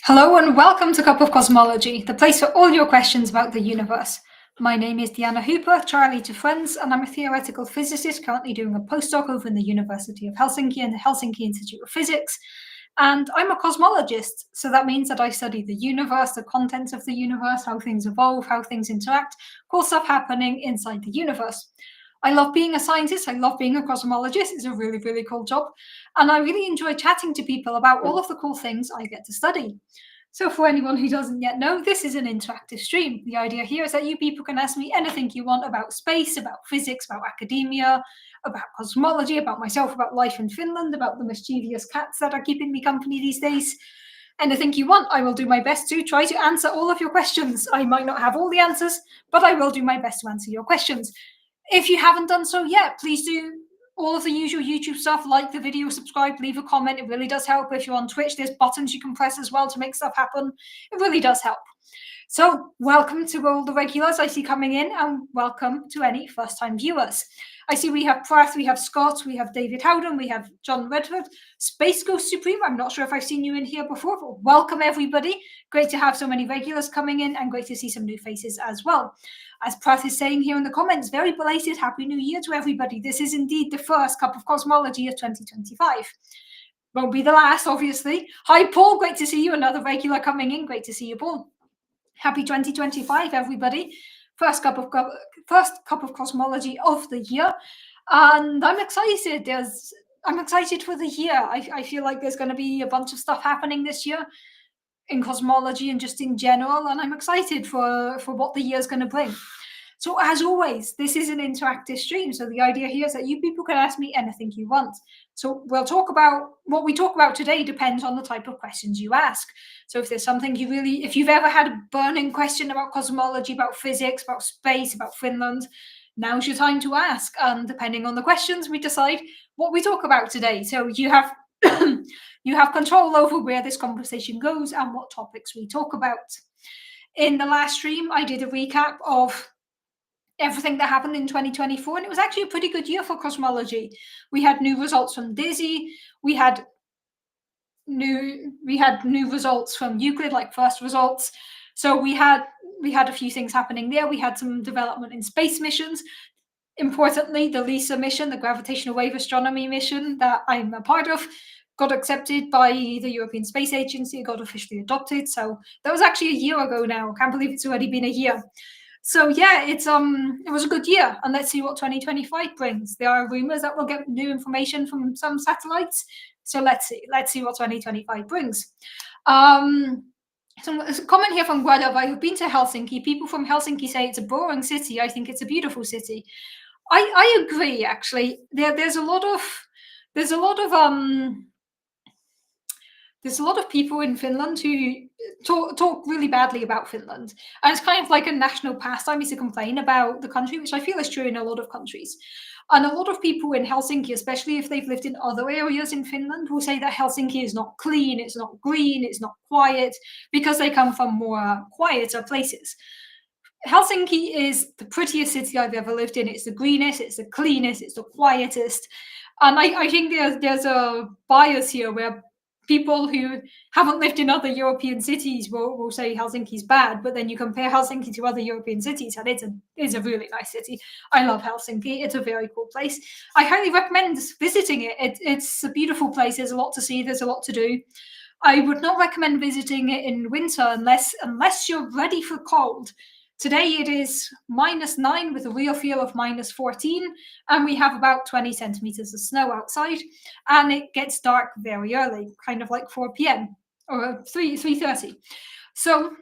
Hello and welcome to Cup of Cosmology, the place for all your questions about the universe. My name is Diana Hooper, Charlie to friends, and I'm a theoretical physicist currently doing a postdoc over in the University of Helsinki and the Helsinki Institute of Physics. And I'm a cosmologist, so that means that I study the universe, the contents of the universe, how things evolve, how things interact, cool stuff happening inside the universe. I love being a scientist, I love being a cosmologist, it's a really, really cool job. And I really enjoy chatting to people about all of the cool things I get to study. So for anyone who doesn't yet know, this is an interactive stream. The idea here is that you people can ask me anything you want about space, about physics, about academia, about cosmology, about myself, about life in Finland, about the mischievous cats that are keeping me company these days. Anything you want, I will do my best to try to answer all of your questions. I might not have all the answers, but I will do my best to answer your questions. If you haven't done so yet, please do all of the usual YouTube stuff, like the video, subscribe, leave a comment. It really does help. If you're on Twitch, there's buttons you can press as well to make stuff happen. It really does help. So welcome to all the regulars I see coming in, and welcome to any first-time viewers. I see we have Prath, we have Scott, we have David Howden, we have John Redford, Space Ghost Supreme. I'm not sure if I've seen you in here before, but welcome everybody. Great to have so many regulars coming in and great to see some new faces as well. As Prath is saying here in the comments, very belated Happy New Year to everybody. This is indeed the first Cup of Cosmology of 2025. Won't be the last, obviously. Hi, Paul. Great to see you. Another regular coming in. Great to see you, Paul. Happy 2025, everybody. First cup of Cosmology of the year. And I'm excited. I'm excited for the year. I feel like there's going to be a bunch of stuff happening this year in cosmology and just in general, and I'm excited for what the year's going to bring. So as always, this is an interactive stream, so the idea here is that you people can ask me anything you want. So we'll talk about what we talk about today depends on the type of questions you ask. So if there's something if you've ever had a burning question about cosmology, about physics, about space, about Finland, now's your time to ask. And depending on the questions, we decide what we talk about today. So you have you have control over where this conversation goes and what topics we talk about. In the last stream, I did a recap of everything that happened in 2024, and it was actually a pretty good year for cosmology. We had new results from DISY, we had new results from Euclid, like first results. So we had a few things happening there. We had some development in space missions. Importantly, the LISA mission, the gravitational wave astronomy mission that I'm a part of, got accepted by the European Space Agency. It got officially adopted. So that was actually a year ago now. I can't believe it's already been a year. So yeah, it was a good year, and let's see what 2025 brings. There are rumors that we'll get new information from some satellites. So let's see what 2025 brings. So a comment here from Guadav. I've been to Helsinki. People from Helsinki say it's a boring city. I think it's a beautiful city. I agree. Actually, there's a lot of people in Finland who talk really badly about Finland, and it's kind of like a national pastime is to complain about the country, which I feel is true in a lot of countries. And a lot of people in Helsinki, especially if they've lived in other areas in Finland, will say that Helsinki is not clean, it's not green, it's not quiet, because they come from more quieter places. Helsinki is the prettiest city I've ever lived in. It's the greenest, it's the cleanest, it's the quietest. And I think there's a bias here where people who haven't lived in other European cities will say Helsinki's bad, but then you compare Helsinki to other European cities and it's a really nice city. I love Helsinki. It's a very cool place. I highly recommend visiting it. It's a beautiful place. There's a lot to see. There's a lot to do. I would not recommend visiting it in winter unless you're ready for cold. Today it is -9 with a real feel of -14, and we have about 20 centimeters of snow outside, and it gets dark very early, kind of like 4 p.m. or 3:30. So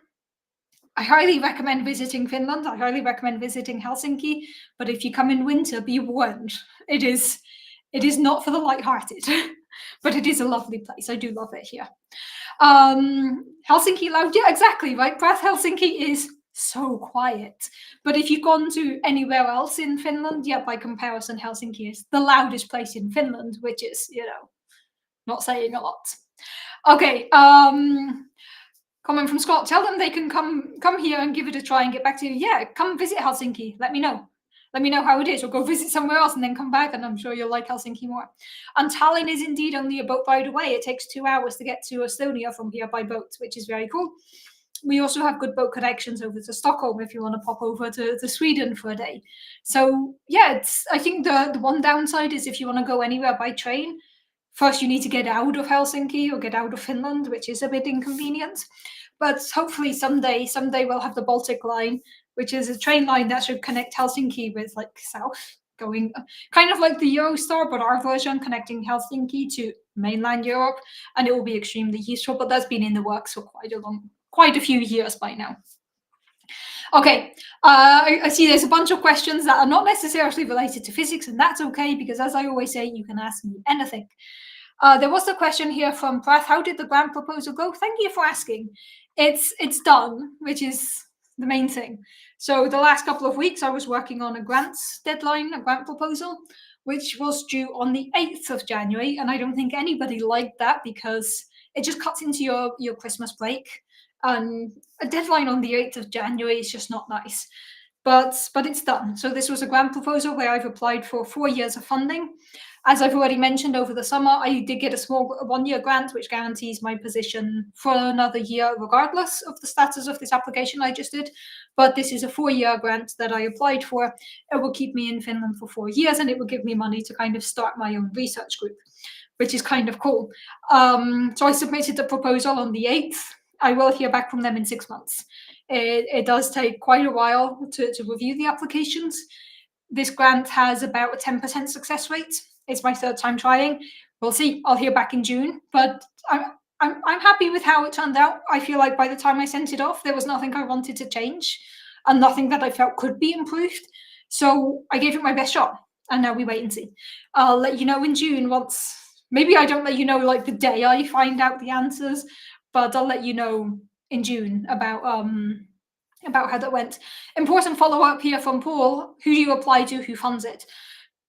I highly recommend visiting Finland. I highly recommend visiting Helsinki, but if you come in winter, be warned. It is not for the light-hearted, but it is a lovely place. I do love it here. Helsinki loud, yeah, exactly, right? Prath, Helsinki is so quiet. But if you've gone to anywhere else in Finland, yeah, by comparison, Helsinki is the loudest place in Finland, which is, not saying a lot. Okay, comment from Scott. Tell them they can come here and give it a try and get back to you. Yeah, come visit Helsinki. Let me know. let me know how it is, or go visit somewhere else and then come back, and I'm sure you'll like Helsinki more. And Tallinn is indeed only a boat ride away. It takes 2 hours to get to Estonia from here by boat, which is very cool. We also have good boat connections over to Stockholm if you want to pop over to Sweden for a day. So yeah, I think the one downside is if you want to go anywhere by train, first you need to get out of Helsinki or get out of Finland, which is a bit inconvenient. But hopefully someday we'll have the Baltic line, which is a train line that should connect Helsinki with like south, going kind of like the Eurostar, but our version connecting Helsinki to mainland Europe, and it will be extremely useful. But that's been in the works for quite a few years by now. Okay, I see there's a bunch of questions that are not necessarily related to physics, and that's okay, because as I always say, you can ask me anything. There was a question here from Prath. How did the grant proposal go? Thank you for asking. It's done, which is the main thing. So the last couple of weeks, I was working on a grants deadline, a grant proposal, which was due on the 8th of January. And I don't think anybody liked that because it just cuts into your Christmas break. And a deadline on the 8th of January is just not nice. But it's done. So this was a grant proposal where I've applied for 4 years of funding. As I've already mentioned, over the summer, I did get a small 1-year grant, which guarantees my position for another year, regardless of the status of this application I just did. But this is a 4-year grant that I applied for. It will keep me in Finland for 4 years, and it will give me money to kind of start my own research group, which is kind of cool. So I submitted the proposal on the 8th. I will hear back from them in 6 months. It does take quite a while to review the applications. This grant has about a 10% success rate. It's my 3rd time trying. We'll see. I'll hear back in June, but I'm happy with how it turned out. I feel like by the time I sent it off, there was nothing I wanted to change and nothing that I felt could be improved. So I gave it my best shot, and now we wait and see. I'll let you know in June once. Maybe I don't let you know like the day I find out the answers, but I'll let you know in June about how that went. Important follow-up here from Paul. Who do you apply to? Who funds it?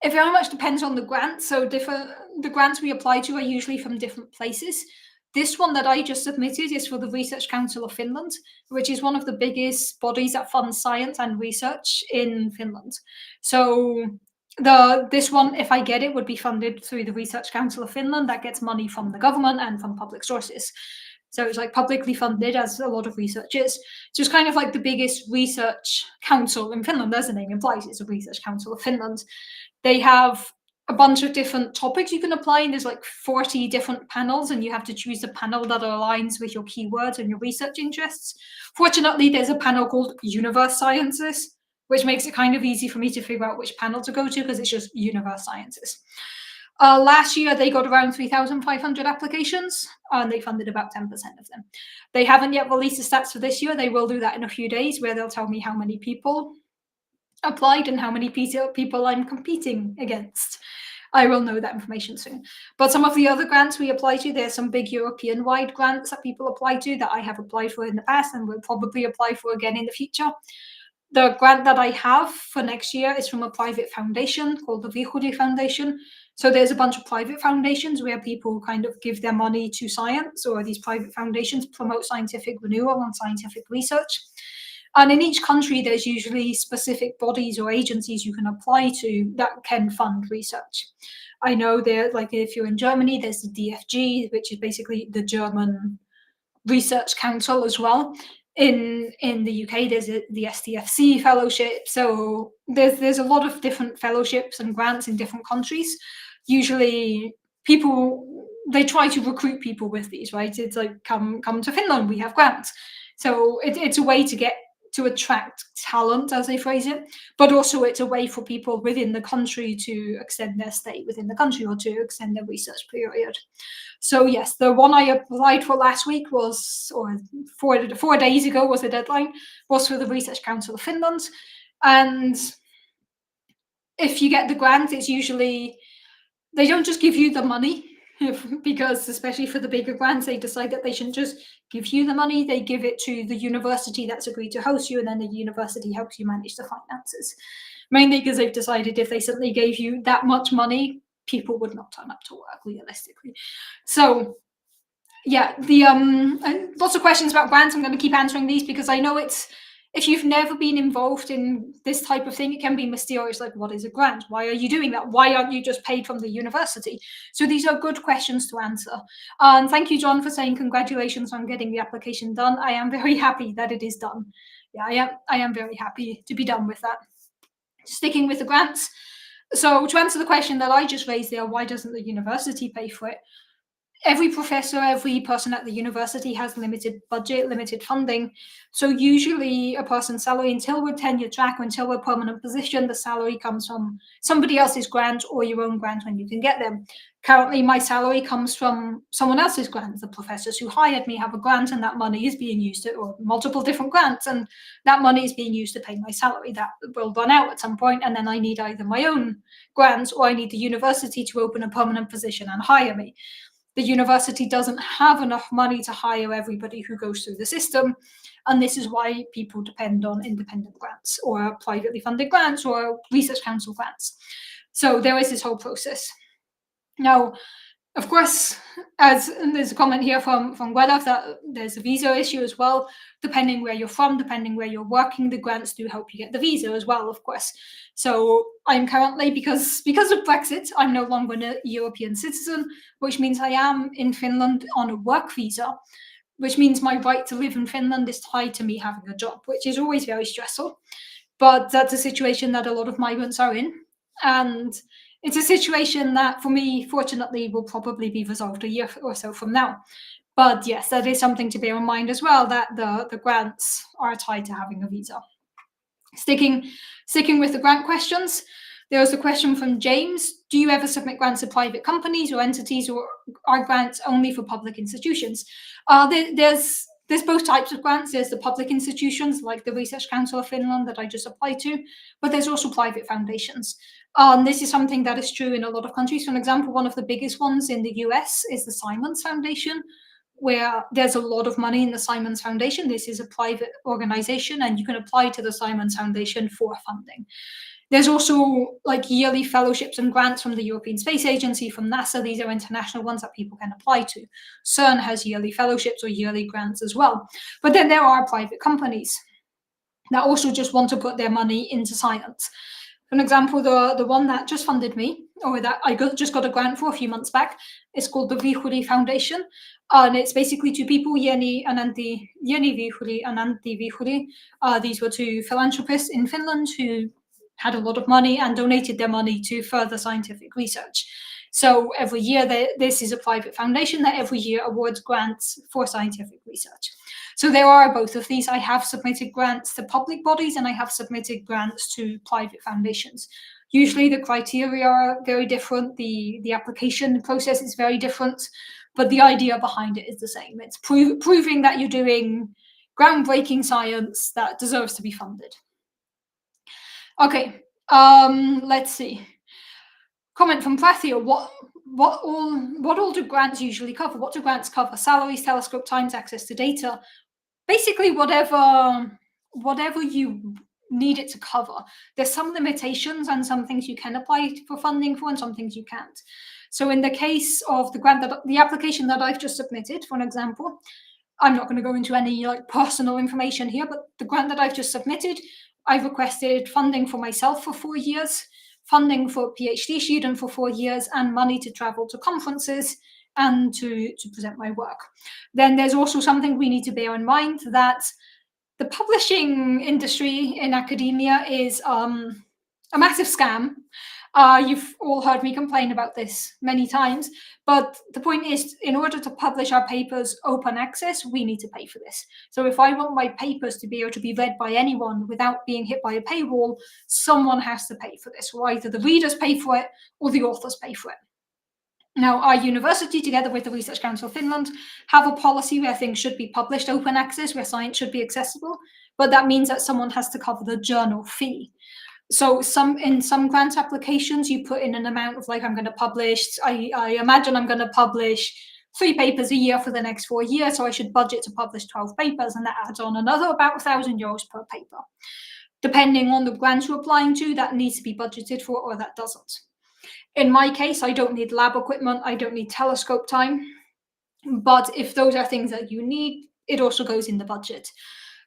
It very much depends on the grant. So the grants we apply to are usually from different places. This one that I just submitted is for the Research Council of Finland, which is one of the biggest bodies that funds science and research in Finland. So this one, if I get it, would be funded through the Research Council of Finland. That gets money from the government and from public sources. So it's like publicly funded, as a lot of research is. So it's kind of like the biggest research council in Finland, as the name implies. It's a Research Council of Finland. They have a bunch of different topics you can apply, and there's like 40 different panels, and you have to choose the panel that aligns with your keywords and your research interests. Fortunately, there's a panel called Universe Sciences, which makes it kind of easy for me to figure out which panel to go to, because it's just Universe Sciences. Last year, they got around 3,500 applications, and they funded about 10% of them. They haven't yet released the stats for this year. They will do that in a few days, where they'll tell me how many people applied and how many people I'm competing against. I will know that information soon. But some of the other grants we apply to, there's some big European-wide grants that people apply to that I have applied for in the past and will probably apply for again in the future. The grant that I have for next year is from a private foundation called the Vihuri Foundation. So there's a bunch of private foundations where people kind of give their money to science, or these private foundations promote scientific renewal and scientific research. And in each country, there's usually specific bodies or agencies you can apply to that can fund research. I know there, like if you're in Germany, there's the DFG, which is basically the German Research Council as well. In the UK, there's the STFC fellowship. So there's a lot of different fellowships and grants in different countries. Usually people, they try to recruit people with these, right? It's like, come to Finland, we have grants. So it's a way to attract talent, as they phrase it, but also it's a way for people within the country to extend their stay within the country or to extend their research period. So yes, the one I applied for last week was, or 4 days ago was the deadline, was for the Research Council of Finland. And if you get the grant, it's usually, they don't just give you the money, because especially for the bigger grants, they decide that they shouldn't just give you the money, they give it to the university that's agreed to host you, and then the university helps you manage the finances. Mainly because they've decided if they suddenly gave you that much money, people would not turn up to work, realistically. So yeah, the lots of questions about grants. I'm going to keep answering these because I know it's if you've never been involved in this type of thing, it can be mysterious, like, what is a grant? Why are you doing that? Why aren't you just paid from the university? So these are good questions to answer. And thank you, John, for saying congratulations on getting the application done. I am very happy that it is done. Yeah, I am very happy to be done with that. Sticking with the grants. So to answer the question that I just raised there, why doesn't the university pay for it? Every professor, every person at the university has limited budget, limited funding. So usually a person's salary, until we're tenure track or until we're permanent position, the salary comes from somebody else's grant or your own grant when you can get them. Currently, my salary comes from someone else's grant. The professors who hired me have a grant, and that money is being used to, or multiple different grants, and that money is being used to pay my salary. That will run out at some point, and then I need either my own grant or I need the university to open a permanent position and hire me. The university doesn't have enough money to hire everybody who goes through the system. And this is why people depend on independent grants or privately funded grants or research council grants. So there is this whole process. Now, of course, as there's a comment here from Gwelaf that there's a visa issue as well. Depending where you're from, depending where you're working, the grants do help you get the visa as well, of course. So I'm currently, because of Brexit, I'm no longer a European citizen, which means I am in Finland on a work visa, which means my right to live in Finland is tied to me having a job, which is always very stressful. But that's a situation that a lot of migrants are in. And it's a situation that, for me, fortunately, will probably be resolved a year or so from now. But yes, that is something to bear in mind as well, that the grants are tied to having a visa. Sticking with the grant questions, there was a question from James. Do you ever submit grants to private companies or entities, or are grants only for public institutions? There's both types of grants. There's the public institutions like the Research Council of Finland that I just applied to, but there's also private foundations. This is something that is true in a lot of countries. For example, one of the biggest ones in the US is the Simons Foundation, where there's a lot of money in the Simons Foundation. This is a private organization, and you can apply to the Simons Foundation for funding. There's also like yearly fellowships and grants from the European Space Agency, from NASA. These are international ones that people can apply to. CERN has yearly fellowships or yearly grants as well. But then there are private companies that also just want to put their money into science. For example, the one that just funded me, or that I just got a grant for a few months back, is called the Vihuri Foundation. And it's basically two people, Jenny Vihuri and Antti Vihuri. These were two philanthropists in Finland who had a lot of money and donated their money to further scientific research. So every year, this is a private foundation that every year awards grants for scientific research. So there are both of these. I have submitted grants to public bodies and I have submitted grants to private foundations. Usually the criteria are very different. The application process is very different, but the idea behind it is the same. It's proving that you're doing groundbreaking science that deserves to be funded. Okay, let's see. Comment from Prathia. What all do grants usually cover? What do grants cover? Salaries, telescope times, access to data. Basically, whatever you need it to cover. There's some limitations and some things you can apply for funding for and some things you can't. So in the case of the application that I've just submitted, for an example, I'm not going to go into any like personal information here, but the grant that I've just submitted, I've requested funding for myself for 4 years, funding for a PhD student for 4 years, and money to travel to conferences and to present my work. Then there's also something we need to bear in mind, that the publishing industry in academia is a massive scam. You've all heard me complain about this many times, but the point is, in order to publish our papers open access, we need to pay for this. So if I want my papers to be able to be read by anyone without being hit by a paywall, someone has to pay for this, or either the readers pay for it or the authors pay for it. Now, our university, together with the Research Council of Finland, have a policy where things should be published open access, where science should be accessible, but that means that someone has to cover the journal fee. So in some grant applications, you put in an amount of like, I'm going to publish, I imagine I'm going to publish 3 papers a year for the next 4 years, so I should budget to publish 12 papers, and that adds on another about €1,000 per paper. Depending on the grant you're applying to, that needs to be budgeted for, or that doesn't. In my case, I don't need lab equipment, I don't need telescope time, but if those are things that you need, it also goes in the budget.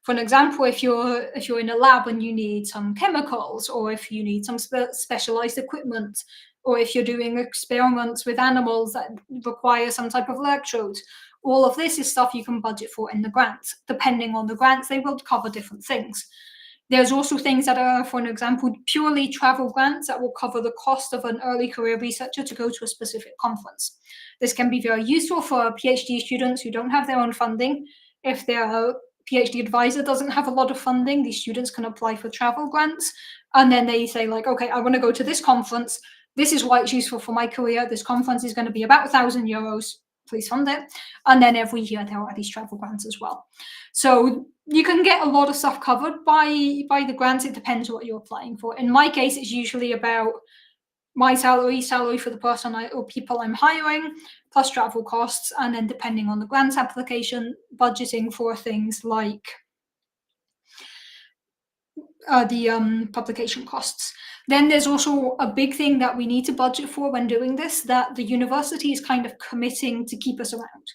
For an example, if you're in a lab and you need some chemicals, or if you need some specialized equipment, or if you're doing experiments with animals that require some type of electrodes, all of this is stuff you can budget for in the grants. Depending on the grants, they will cover different things. There's also things that are, for an example, purely travel grants that will cover the cost of an early career researcher to go to a specific conference. This can be very useful for PhD students who don't have their own funding. If their PhD advisor doesn't have a lot of funding, these students can apply for travel grants. And then they say, like, okay, I want to go to this conference. This is why it's useful for my career. This conference is going to be about €1,000. Please fund it. And then every year there are these travel grants as well. So you can get a lot of stuff covered by the grants. It depends what you're applying for. In my case, it's usually about my salary for the person or people I'm hiring, plus travel costs, and then depending on the grants application, budgeting for things like the publication costs. Then there's also a big thing that we need to budget for when doing this, that the university is kind of committing to keep us around,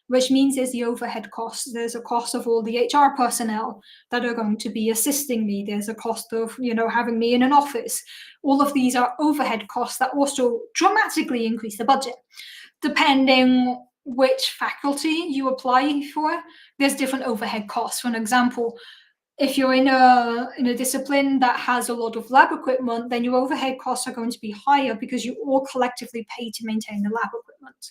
which means there's the overhead costs. There's a cost of all the HR personnel that are going to be assisting me. There's a cost of, having me in an office. All of these are overhead costs that also dramatically increase the budget. Depending which faculty you apply for, there's different overhead costs. For an example, if you're in a discipline that has a lot of lab equipment, then your overhead costs are going to be higher because you all collectively pay to maintain the lab equipment.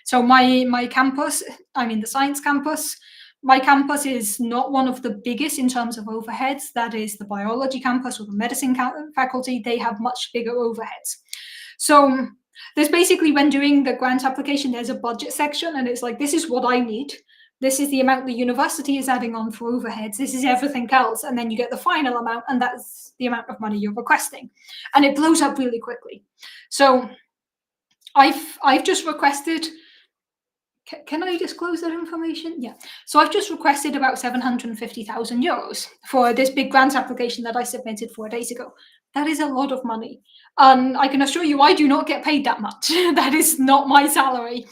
So my campus, I'm in the science campus. My campus is not one of the biggest in terms of overheads. That is the biology campus or the medicine faculty. They have much bigger overheads. So there's basically, when doing the grant application, there's a budget section, and it's like, this is what I need. This is the amount the university is adding on for overheads. This is everything else. And then you get the final amount, and that's the amount of money you're requesting. And it blows up really quickly. So I've just requested, can I disclose that information? Yeah. So I've just requested about €750,000 for this big grant application that I submitted 4 days ago. That is a lot of money. I can assure you I do not get paid that much. That is not my salary.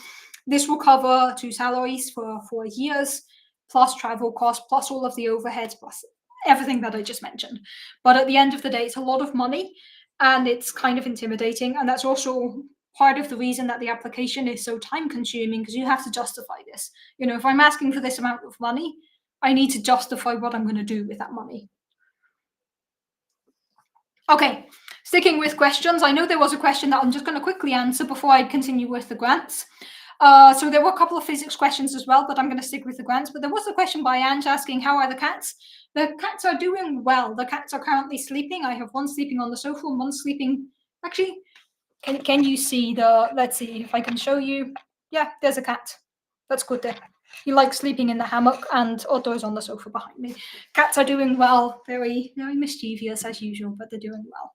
This will cover 2 salaries for 4 years, plus travel costs, plus all of the overheads, plus everything that I just mentioned. But at the end of the day, it's a lot of money, and it's kind of intimidating. And that's also part of the reason that the application is so time consuming, because you have to justify this. If I'm asking for this amount of money, I need to justify what I'm going to do with that money. Okay, sticking with questions. I know there was a question that I'm just going to quickly answer before I continue with the grants. So there were a couple of physics questions as well, but I'm going to stick with the grants. But there was a question by Ange asking, how are the cats? The cats are doing well. The cats are currently sleeping. I have one sleeping on the sofa and one sleeping. Actually, can you see let's see if I can show you. Yeah, there's a cat. That's good there. He likes sleeping in the hammock, and Otto is on the sofa behind me. Cats are doing well. Very, very mischievous as usual, but they're doing well.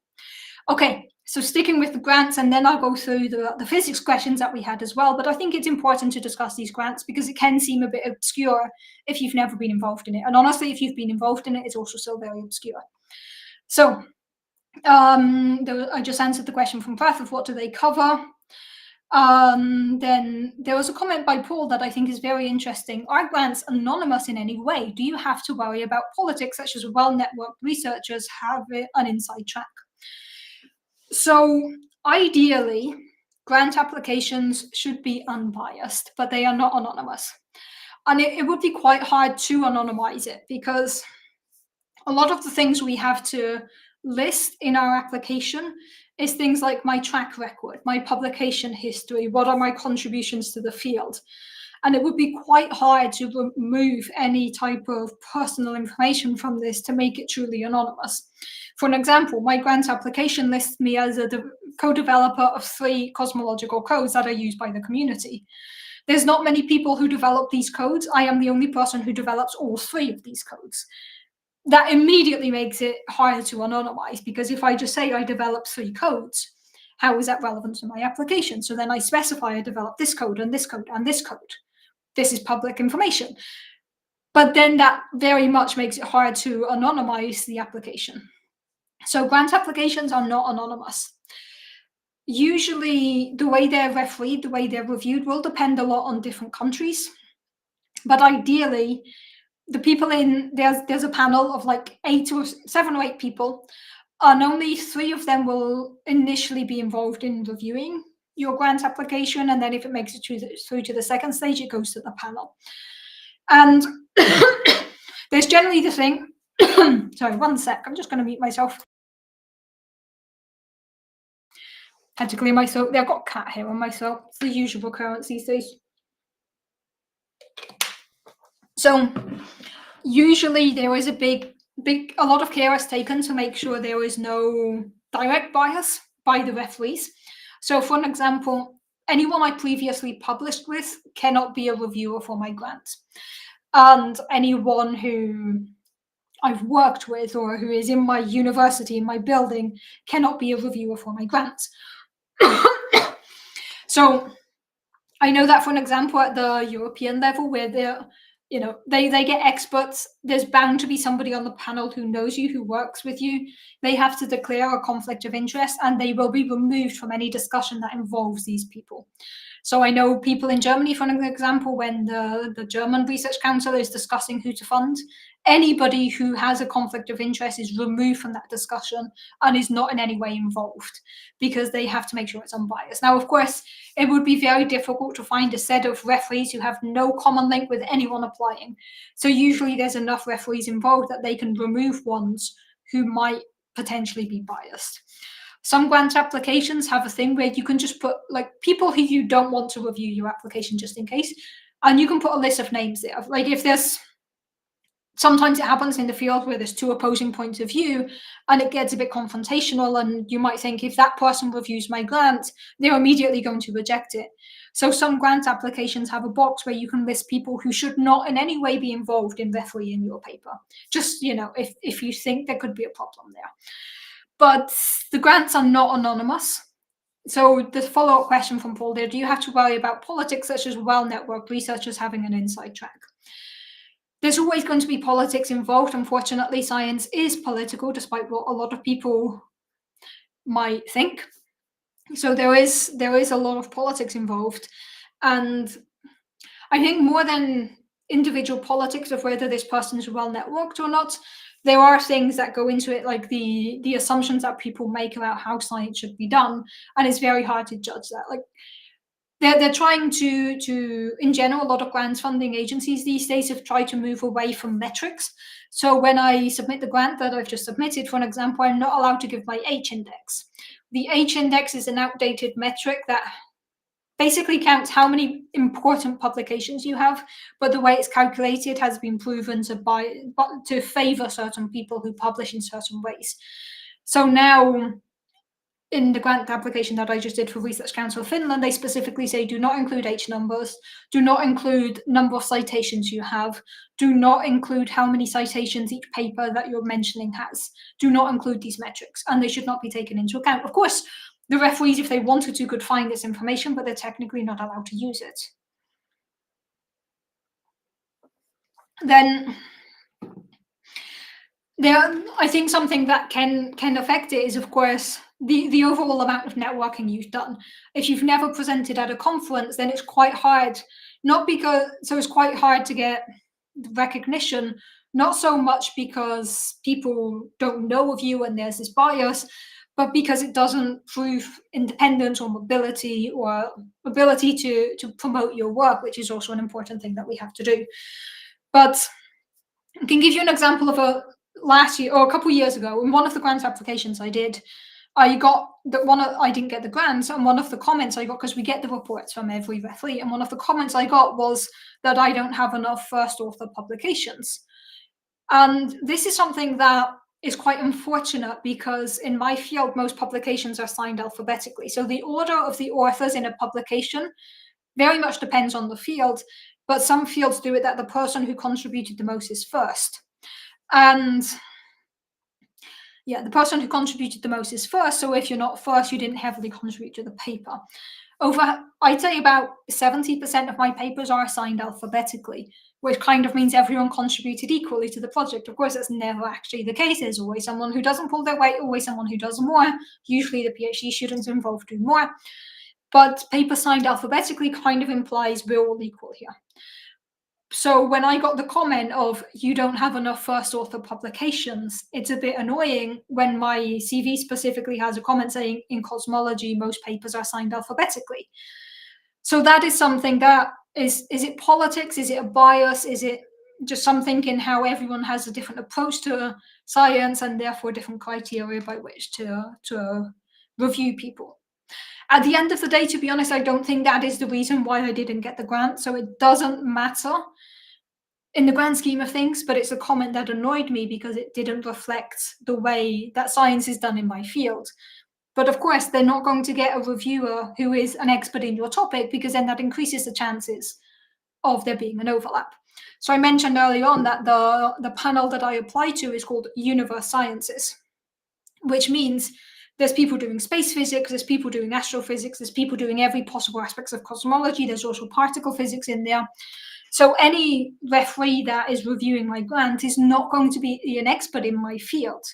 Okay, so sticking with the grants, and then I'll go through the physics questions that we had as well. But I think it's important to discuss these grants because it can seem a bit obscure if you've never been involved in it. And honestly, if you've been involved in it, it's also still very obscure. So I just answered the question from Prath of what do they cover. Then there was a comment by Paul that I think is very interesting. Are grants anonymous in any way? Do you have to worry about politics, such as well-networked researchers have an inside track? So ideally, grant applications should be unbiased, but they are not anonymous. And it would be quite hard to anonymize it because a lot of the things we have to list in our application is things like my track record, my publication history, what are my contributions to the field. And it would be quite hard to remove any type of personal information from this to make it truly anonymous. For an example, my grant application lists me as a co-developer of 3 cosmological codes that are used by the community. There's not many people who develop these codes. I am the only person who develops all 3 of these codes. That immediately makes it harder to anonymize, because if I just say I developed 3 codes, how is that relevant to my application? So then I specify I developed this code and this code and this code. This is public information. But then that very much makes it hard to anonymize the application. So grant applications are not anonymous. Usually the way they're refereed, the way they're reviewed will depend a lot on different countries. But ideally, the people in there's a panel of like 7 or 8 people, and only 3 of them will initially be involved in reviewing your grant application, and then if it makes it through to the second stage, it goes to the panel. And there's generally the thing. Sorry, one sec. I'm just going to mute myself. Had to clear my throat. I've got cat hair on my throat. It's the usual occurrence these days. So usually there is a lot of care is taken to make sure there is no direct bias by the referees. So for an example, anyone I previously published with cannot be a reviewer for my grant. And anyone who I've worked with or who is in my university, in my building, cannot be a reviewer for my grant. So I know that, for an example, at the European level, where they get experts, there's bound to be somebody on the panel who knows you, who works with you. They have to declare a conflict of interest, and they will be removed from any discussion that involves these people. So I know people in Germany, for an example, when the German Research Council is discussing who to fund, anybody who has a conflict of interest is removed from that discussion and is not in any way involved, because they have to make sure it's unbiased. Now, of course, it would be very difficult to find a set of referees who have no common link with anyone applying. So usually there's enough referees involved that they can remove ones who might potentially be biased. Some grant applications have a thing where you can just put like people who you don't want to review your application just in case, and you can put a list of names there. Like if there's sometimes it happens in the field where there's 2 opposing points of view and it gets a bit confrontational, and you might think if that person reviews my grant, they're immediately going to reject it. So some grant applications have a box where you can list people who should not in any way be involved in refereeing your paper. Just, if you think there could be a problem there. But the grants are not anonymous. So the follow-up question from Paul there, do you have to worry about politics such as well-networked researchers having an inside track? There's always going to be politics involved. Unfortunately, science is political, despite what a lot of people might think. So there is a lot of politics involved. And I think more than individual politics of whether this person is well networked or not, there are things that go into it, like the assumptions that people make about how science should be done, and it's very hard to judge that. Like they're trying to in general, a lot of grants funding agencies these days have tried to move away from metrics. So when I submit the grant that I've just submitted, for an example, I'm not allowed to give my H index. The H index is an outdated metric that basically counts how many important publications you have, but the way it's calculated has been proven to favor certain people who publish in certain ways. So now, in the grant application that I just did for Research Council of Finland, they specifically say do not include H numbers, do not include number of citations you have, do not include how many citations each paper that you're mentioning has, do not include these metrics, and they should not be taken into account. Of course, the referees, if they wanted to, could find this information, but they're technically not allowed to use it. Then I think something that can affect it is, of course, the overall amount of networking you've done. If you've never presented at a conference, then it's quite hard. It's quite hard to get recognition. Not so much because people don't know of you and there's this bias, but because it doesn't prove independence or mobility or ability to promote your work, which is also an important thing that we have to do. But I can give you an example of last year or a couple of years ago. In one of the grant applications I did, I didn't get the grant, and one of the comments I got, because we get the reports from every referee, and one of the comments I got was that I don't have enough first author publications. And this is something that is quite unfortunate, because in my field, most publications are signed alphabetically. So the order of the authors in a publication very much depends on the field, but some fields do it that the person who contributed the most is first. And the person who contributed the most is first. So if you're not first, you didn't heavily contribute to the paper. I'd say about 70% of my papers are assigned alphabetically, which kind of means everyone contributed equally to the project. Of course, that's never actually the case. There's always someone who doesn't pull their weight, always someone who does more. Usually the PhD students involved do more. But paper signed alphabetically kind of implies we're all equal here. So when I got the comment of you don't have enough first author publications, it's a bit annoying when my CV specifically has a comment saying in cosmology, most papers are signed alphabetically. So that is something that is it politics? Is it a bias? Is it just something in how everyone has a different approach to science and therefore different criteria by which to review people? At the end of the day, to be honest, I don't think that is the reason why I didn't get the grant. So it doesn't matter in the grand scheme of things, but it's a comment that annoyed me because it didn't reflect the way that science is done in my field. But of course, they're not going to get a reviewer who is an expert in your topic because then that increases the chances of there being an overlap. So I mentioned early on that the panel that I applied to is called Universe Sciences, which means there's people doing space physics, there's people doing astrophysics, there's people doing every possible aspects of cosmology, there's also particle physics in there. So any referee that is reviewing my grant is not going to be an expert in my field.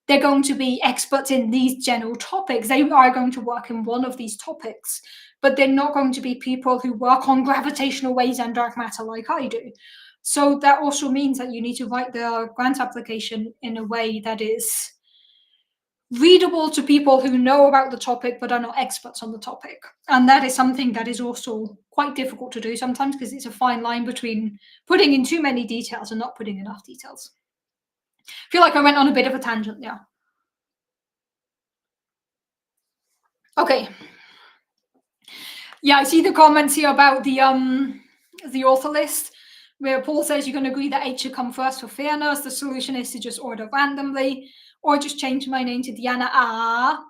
They're going to be experts in these general topics. They are going to work in one of these topics, but they're not going to be people who work on gravitational waves and dark matter like I do. So that also means that you need to write the grant application in a way that is readable to people who know about the topic but are not experts on the topic. And that is something that is also quite difficult to do sometimes because it's a fine line between putting in too many details and not putting enough details. I feel like I went on a bit of a tangent there. Okay. Yeah, I see the comments here about the author list, where Paul says you can agree that H should come first for fairness. The solution is to just order randomly, or just change my name to Diana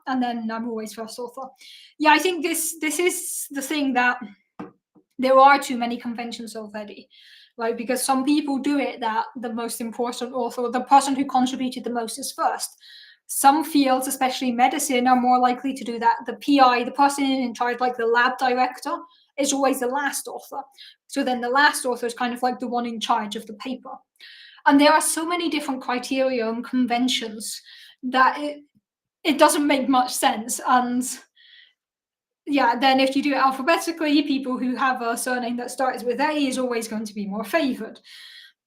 and then I'm always first author. Yeah, I think this is the thing that there are too many conventions already. Right, because some people do it that the most important author, the person who contributed the most, is first. Some fields, especially medicine, are more likely to do that. The PI, the person in charge, like the lab director, is always the last author. So then the last author is kind of like the one in charge of the paper. And there are so many different criteria and conventions that it doesn't make much sense. And yeah, then if you do it alphabetically, people who have a surname that starts with A is always going to be more favored.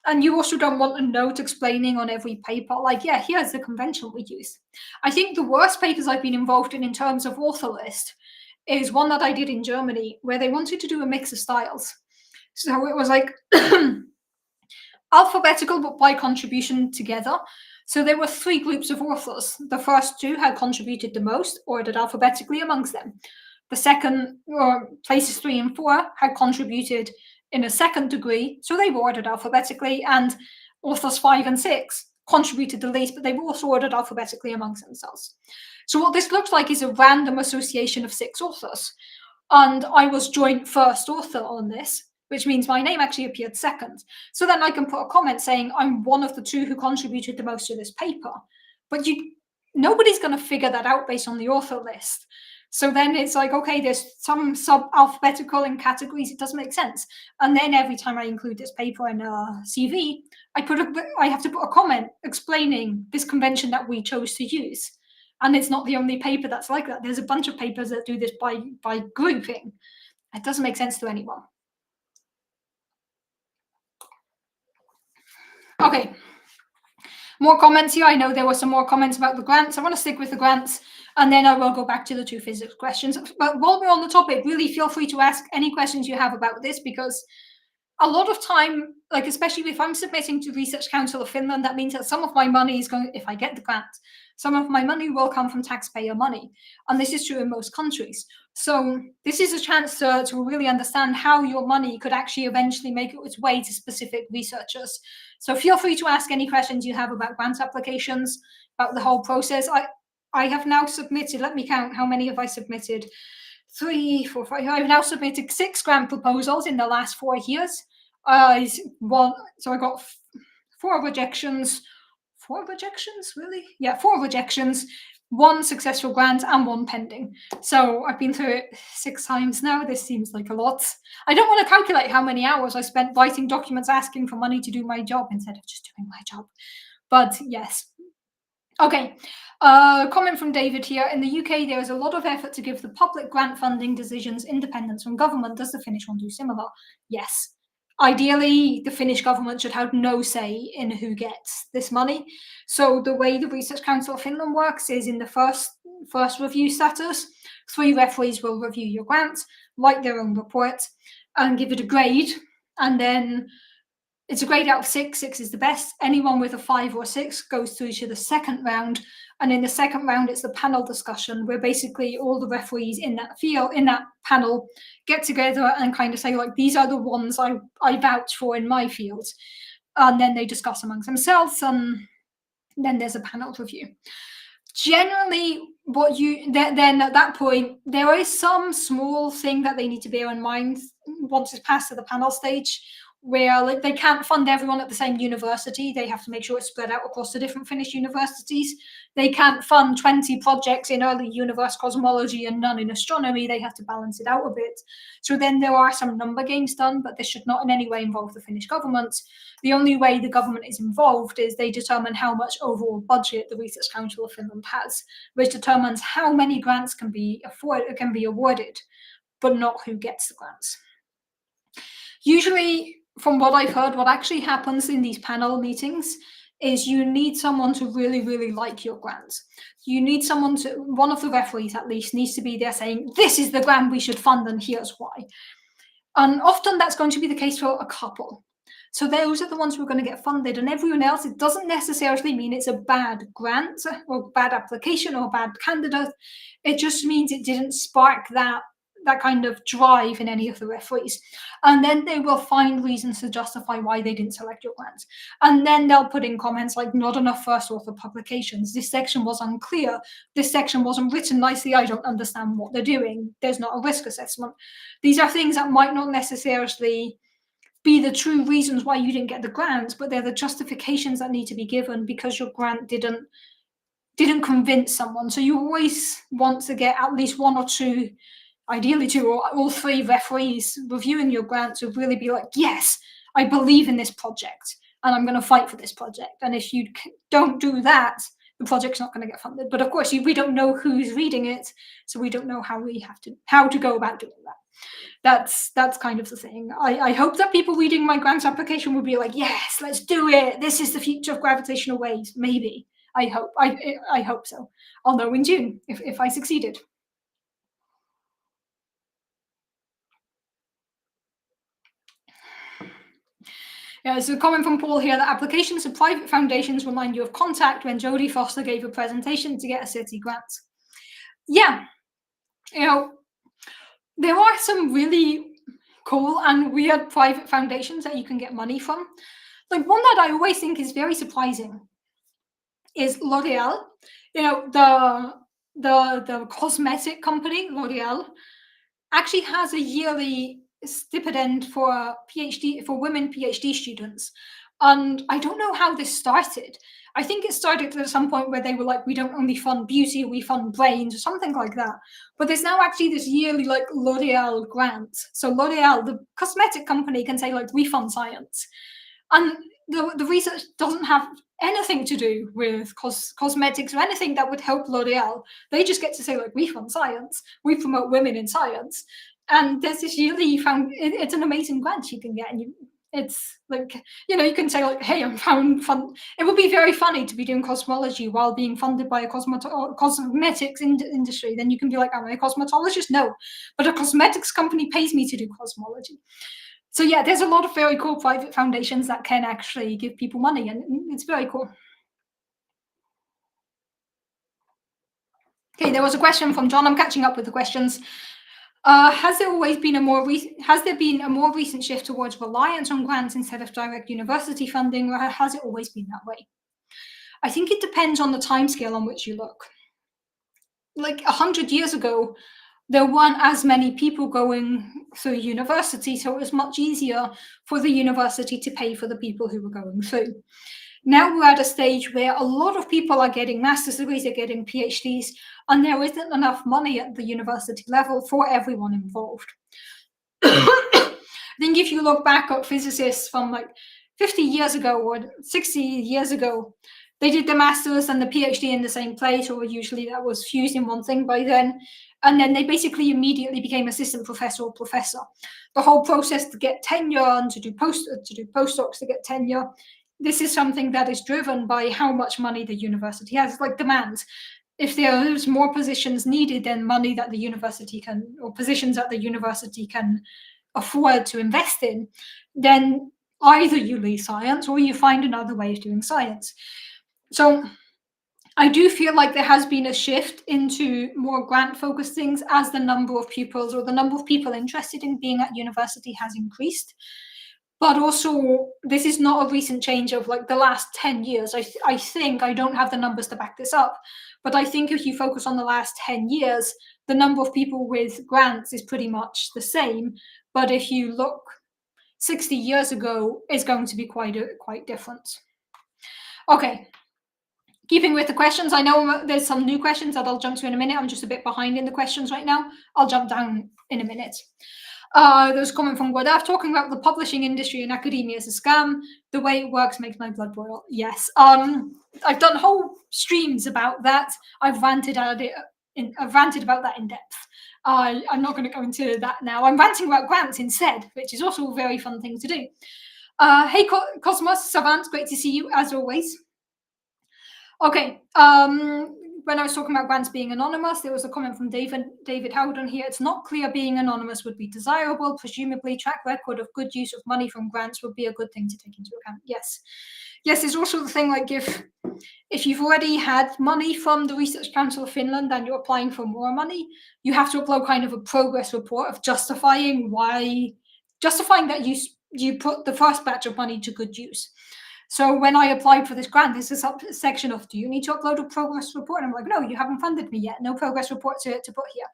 And you also don't want a note explaining on every paper, like, yeah, here's the convention we use. I think the worst papers I've been involved in terms of author list is one that I did in Germany where they wanted to do a mix of styles. So it was like alphabetical but by contribution together. So there were three groups of authors. The first two had contributed the most, ordered alphabetically amongst them. The second, or places 3 and 4, had contributed in a second degree, so they were ordered alphabetically, and authors 5 and 6 contributed the least, but they were also ordered alphabetically amongst themselves. So what this looks like is a random association of 6 authors, and I was joint first author on this, which means my name actually appeared second. So then I can put a comment saying I'm one of the 2 who contributed the most to this paper, but nobody's going to figure that out based on the author list. So then it's like, okay, there's some sub-alphabetical in categories. It doesn't make sense. And then every time I include this paper in a CV, I have to put a comment explaining this convention that we chose to use. And it's not the only paper that's like that. There's a bunch of papers that do this by grouping. It doesn't make sense to anyone. Okay. More comments here. I know there were some more comments about the grants. I want to stick with the grants, and then I will go back to the 2 physics questions. But while we're on the topic, really feel free to ask any questions you have about this, because a lot of time, like especially if I'm submitting to Research Council of Finland, that means that some of my money is going, if I get the grant, some of my money will come from taxpayer money. And this is true in most countries. So this is a chance to really understand how your money could actually eventually make its way to specific researchers. So feel free to ask any questions you have about grant applications, about the whole process. I have now submitted, let me count, how many have I submitted? 3, 4, 5. I've now submitted 6 grant proposals in the last 4 years. So I got 4 rejections. 4 rejections, really? Yeah, 4 rejections, 1 successful grant, and 1 pending. So I've been through it 6 times now. This seems like a lot. I don't want to calculate how many hours I spent writing documents asking for money to do my job instead of just doing my job. But yes. Okay. Comment from David here. In the UK, there is a lot of effort to give the public grant funding decisions independence from government. Does the Finnish one do similar? Yes. ideally, the Finnish government should have no say in who gets this money. So the way the Research Council of Finland works is in the first review status, 3 referees will review your grant, write their own report, and give it a grade. And then it's a grade out of 6. 6 is the best. Anyone with a 5 or 6 goes through to the second round. And in the second round, it's the panel discussion where basically all the referees in that panel, get together and kind of say, like, these are the ones I vouch for in my field. And then they discuss amongst themselves, and then there's a panel review. Generally, then at that point, there is some small thing that they need to bear in mind once it's passed to the panel stage, where like they can't fund everyone at the same university. They have to make sure it's spread out across the different Finnish universities. They can't fund 20 projects in early universe cosmology and none in astronomy. They have to balance it out a bit. So then there are some number games done, but this should not in any way involve the Finnish government. The only way the government is involved is they determine how much overall budget the Research Council of Finland has, which determines how many grants can be awarded, but not who gets the grants. Usually, from what I've heard, what actually happens in these panel meetings is you need someone to really, really like your grant. You need someone one of the referees at least needs to be there saying, this is the grant we should fund and here's why. And often that's going to be the case for a couple. So those are the ones who are going to get funded, and everyone else, it doesn't necessarily mean it's a bad grant or bad application or a bad candidate. It just means it didn't spark that kind of drive in any of the referees. And then they will find reasons to justify why they didn't select your grant. And then they'll put in comments like, not enough first author publications. This section was unclear. This section wasn't written nicely. I don't understand what they're doing. There's not a risk assessment. These are things that might not necessarily be the true reasons why you didn't get the grant, but they're the justifications that need to be given because your grant didn't convince someone. So you always want to get at least 1 or 2, ideally 2 or all 3 referees reviewing your grant to really be like, yes, I believe in this project and I'm going to fight for this project. And if you don't do that, the project's not going to get funded. But of course, we don't know who's reading it, so we don't know how to go about doing that. That's kind of the thing. I hope that people reading my grant application will be like, yes, let's do it. This is the future of gravitational waves. Maybe. I hope so. I'll know in June if I succeeded. Yeah, so a comment from Paul here that applications to private foundations remind you of Contact when Jodie Foster gave a presentation to get a city grant. Yeah, there are some really cool and weird private foundations that you can get money from. Like one that I always think is very surprising is L'Oreal. The cosmetic company L'Oreal actually has a yearly stipend for women PhD students. And I don't know how this started. I think it started at some point where they were like, we don't only fund beauty, we fund brains or something like that. But there's now actually this yearly like L'Oreal grant. So L'Oreal, the cosmetic company, can say like, we fund science. And the research doesn't have anything to do with cosmetics or anything that would help L'Oreal. They just get to say like, we fund science, we promote women in science. And there's this yearly it's an amazing grant you can get, and it's like, you can say like, hey, I'm found fun. It would be very funny to be doing cosmology while being funded by a cosmetics industry. Then you can be like, am I a cosmetologist? No, but a cosmetics company pays me to do cosmology. So yeah, there's a lot of very cool private foundations that can actually give people money, and it's very cool. Okay, there was a question from John. I'm catching up with the questions. Has there been a more recent shift towards reliance on grants instead of direct university funding, or has it always been that way? I think it depends on the timescale on which you look. Like 100 years ago, there weren't as many people going through university, so it was much easier for the university to pay for the people who were going through. Now we're at a stage where a lot of people are getting master's degrees, they're getting PhDs, and there isn't enough money at the university level for everyone involved. I think if you look back at physicists from like 50 years ago or 60 years ago, they did the master's and the PhD in the same place, or usually that was fused in one thing by then. and then they basically immediately became assistant professor or professor. The whole process to get tenure and to do postdocs to get tenure, this is something that is driven by how much money the university has. It's like demand. If there's more positions needed than money that the university can, or positions that the university can afford to invest in, then either you leave science or you find another way of doing science. So I do feel like there has been a shift into more grant focused things as the number of pupils or the number of people interested in being at university has increased. But also, this is not a recent change of like the last 10 years. I think, I don't have the numbers to back this up, but I think if you focus on the last 10 years, the number of people with grants is pretty much the same. But if you look 60 years ago, it's going to be quite different. Okay, keeping with the questions, I know there's some new questions that I'll jump to in a minute. I'm just a bit behind in the questions right now. I'll jump down in a minute. There's a comment from Guadav talking about the publishing industry and academia as a scam. The way it works makes my blood boil. Yes. I've done whole streams about that. I've ranted about that in depth. I'm not going to go into that now. I'm ranting about grants instead, which is also a very fun thing to do. Hey, Cosmos Savant, great to see you as always. Okay. When I was talking about grants being anonymous, there was a comment from David Howden here. It's not clear being anonymous would be desirable. Presumably, track record of good use of money from grants would be a good thing to take into account. Yes. Yes, there's also the thing like if you've already had money from the Research Council of Finland and you're applying for more money, you have to upload kind of a progress report of justifying that you put the first batch of money to good use. So when I applied for this grant, there's a section of, do you need to upload a progress report? And I'm like, no, you haven't funded me yet. No progress report to put here.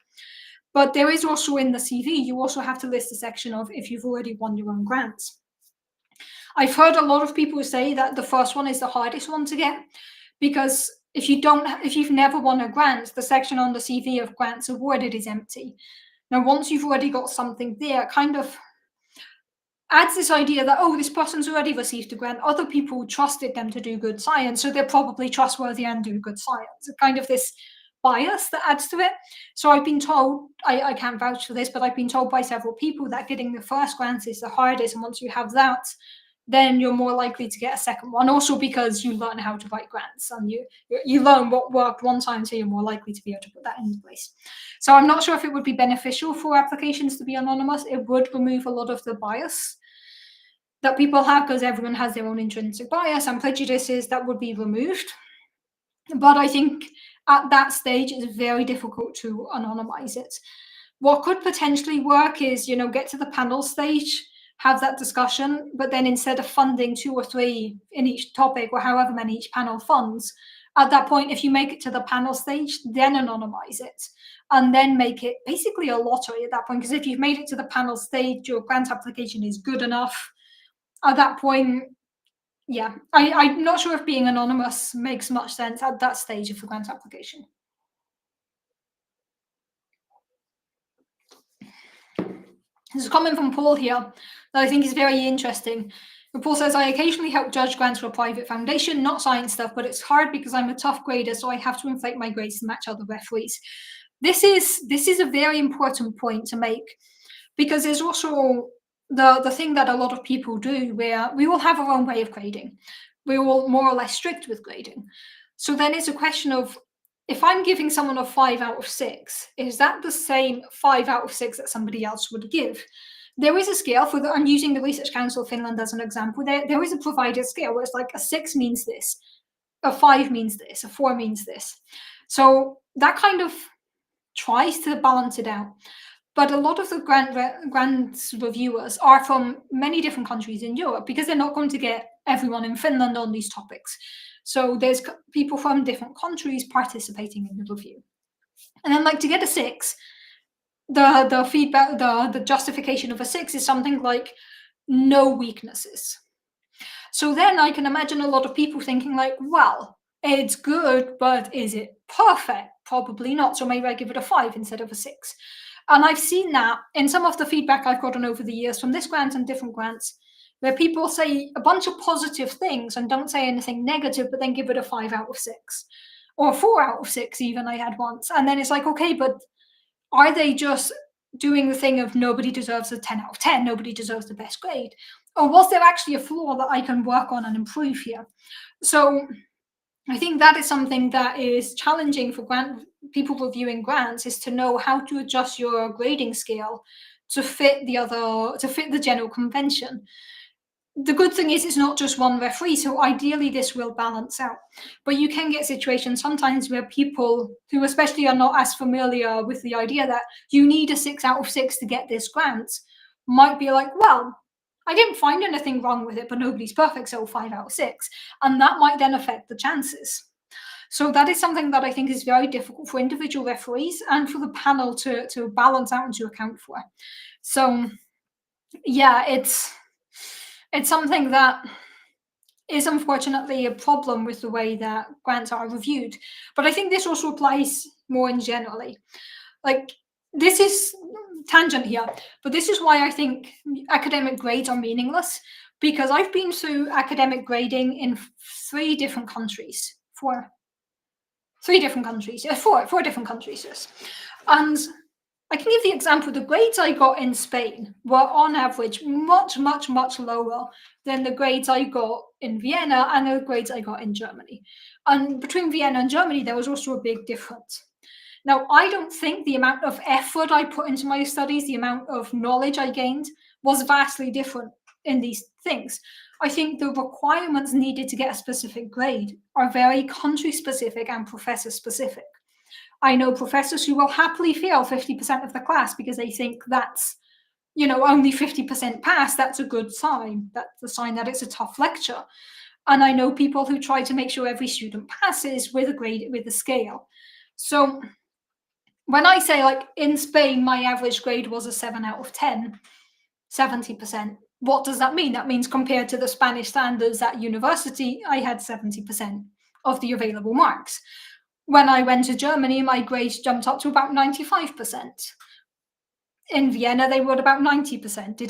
But there is also in the CV, you also have to list a section of if you've already won your own grants. I've heard a lot of people say that the first one is the hardest one to get, because if you've never won a grant, the section on the CV of grants awarded is empty. Now, once you've already got something there, it kind of adds this idea that, oh, this person's already received a grant. Other people trusted them to do good science, so they're probably trustworthy and do good science. Kind of this bias that adds to it. So I've been told, I can't vouch for this, but I've been told by several people that getting the first grant is the hardest. And once you have that, then you're more likely to get a second one. Also because you learn how to write grants and you learn what worked one time, so you're more likely to be able to put that into place. So I'm not sure if it would be beneficial for applications to be anonymous. It would remove a lot of the bias that people have, because everyone has their own intrinsic bias and prejudices that would be removed. But I think at that stage, it's very difficult to anonymize it. What could potentially work is, get to the panel stage, have that discussion, but then instead of funding 2 or 3 in each topic or however many each panel funds, at that point, if you make it to the panel stage, then anonymize it and then make it basically a lottery at that point. Because if you've made it to the panel stage, your grant application is good enough. At that point, yeah, I'm not sure if being anonymous makes much sense at that stage of the grant application. There's a comment from Paul here that I think is very interesting. And Paul says, I occasionally help judge grants for a private foundation, not science stuff, but it's hard because I'm a tough grader, so I have to inflate my grades to match other referees. This is a very important point to make, because there's also the thing that a lot of people do where we all have our own way of grading. We're all more or less strict with grading. So then it's a question of, if I'm giving someone a 5 out of 6, is that the same 5 out of 6 that somebody else would give? There is a scale for I'm using the Research Council of Finland as an example. There is a provided scale where it's like a 6 means this, a 5 means this, a 4 means this. So that kind of tries to balance it out. But a lot of the grants reviewers are from many different countries in Europe, because they're not going to get everyone in Finland on these topics. So there's people from different countries participating in the review. And then, like, to get a 6, the feedback, the justification of a 6 is something like no weaknesses. So then I can imagine a lot of people thinking like, well, it's good, but is it perfect? Probably not. So maybe I give it a 5 instead of a 6. And I've seen that in some of the feedback I've gotten over the years from this grant and different grants, where people say a bunch of positive things and don't say anything negative, but then give it a 5 out of 6 or 4 out of 6 even, I had once. And then it's like, okay, but Are they just doing the thing of nobody deserves a 10 out of 10, nobody deserves the best grade? Or was there actually a flaw that I can work on and improve here? So I think that is something that is challenging for people reviewing grants, is to know how to adjust your grading scale to fit the general convention. The good thing is it's not just one referee, so ideally this will balance out. But you can get situations sometimes where people who especially are not as familiar with the idea that you need a 6 out of 6 to get this grant might be like, well, I didn't find anything wrong with it, but nobody's perfect, so 5 out of 6. And that might then affect the chances. So that is something that I think is very difficult for individual referees and for the panel to balance out and to account for. So yeah, it's something that is unfortunately a problem with the way that grants are reviewed. But I think this also applies more in generally. Like, this is tangent here, but this is why I think academic grades are meaningless, because I've been through academic grading in 3 different countries. Four different countries, yes. And I can give the example, the grades I got in Spain were on average much, much, much lower than the grades I got in Vienna and the grades I got in Germany. And between Vienna and Germany, there was also a big difference. Now, I don't think the amount of effort I put into my studies, the amount of knowledge I gained, was vastly different in these things. I think the requirements needed to get a specific grade are very country specific and professor specific. I know professors who will happily fail 50% of the class because they think that's, only 50% pass. That's a good sign. That's a sign that it's a tough lecture. And I know people who try to make sure every student passes with a grade, with a scale. So when I say, like, in Spain, my average grade was a 7 out of 10, 70%. What does that mean? That means compared to the Spanish standards at university, I had 70% of the available marks. When I went to Germany, my grades jumped up to about 95%. In Vienna, they were about 90%.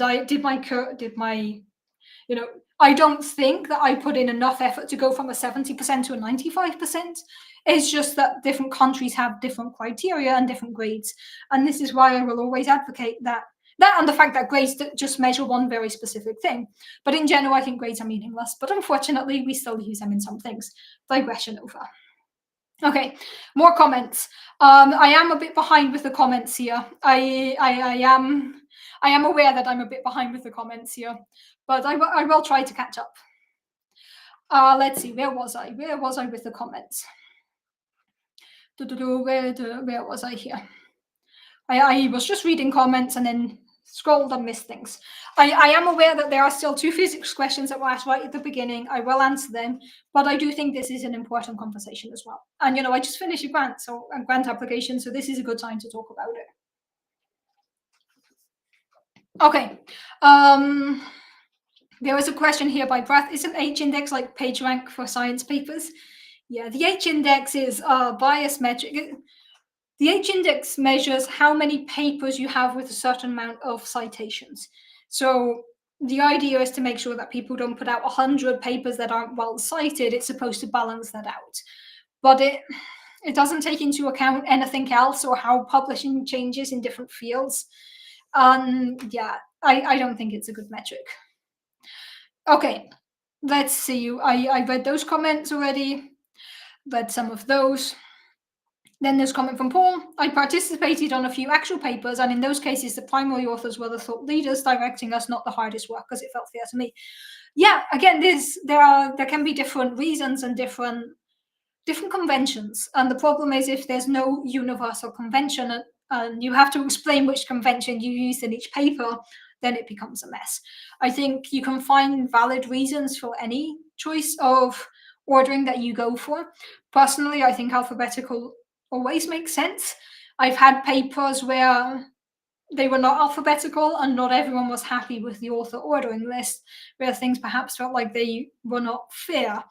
I don't think that I put in enough effort to go from a 70% to a 95%. It's just that different countries have different criteria and different grades. And this is why I will always advocate that and the fact that grades just measure one very specific thing. But in general, I think grades are meaningless. But unfortunately, we still use them in some things. Digression over. Okay, more comments. I am a bit behind with the comments here. I am aware that I'm a bit behind with the comments here, but I will try to catch up. Let's see, where was I? Where was I with the comments? Where was I here? I was just reading comments and then scrolled and missed things. I am aware that there are still 2 physics questions that were asked right at the beginning. I will answer them, but I do think this is an important conversation as well. And I just finished a grant application, so this is a good time to talk about it. Okay. There was a question here by Brath. Isn't H-index like PageRank for science papers? Yeah, the H-index is a bias metric. The H-index measures how many papers you have with a certain amount of citations. So the idea is to make sure that people don't put out 100 papers that aren't well cited. It's supposed to balance that out. But it doesn't take into account anything else or how publishing changes in different fields. Yeah, I don't think it's a good metric. Okay, let's see. I read those comments already. Read some of those. Then there's comment from Paul. I participated on a few actual papers, and in those cases, the primary authors were the thought leaders directing us, not the hardest work, because it felt fair to me. Yeah, again, there can be different reasons and different conventions, and the problem is if there's no universal convention and you have to explain which convention you used in each paper, then it becomes a mess. I think you can find valid reasons for any choice of ordering that you go for. Personally, I think alphabetical always makes sense. I've had papers where they were not alphabetical and not everyone was happy with the author ordering list, where things perhaps felt like they were not fair.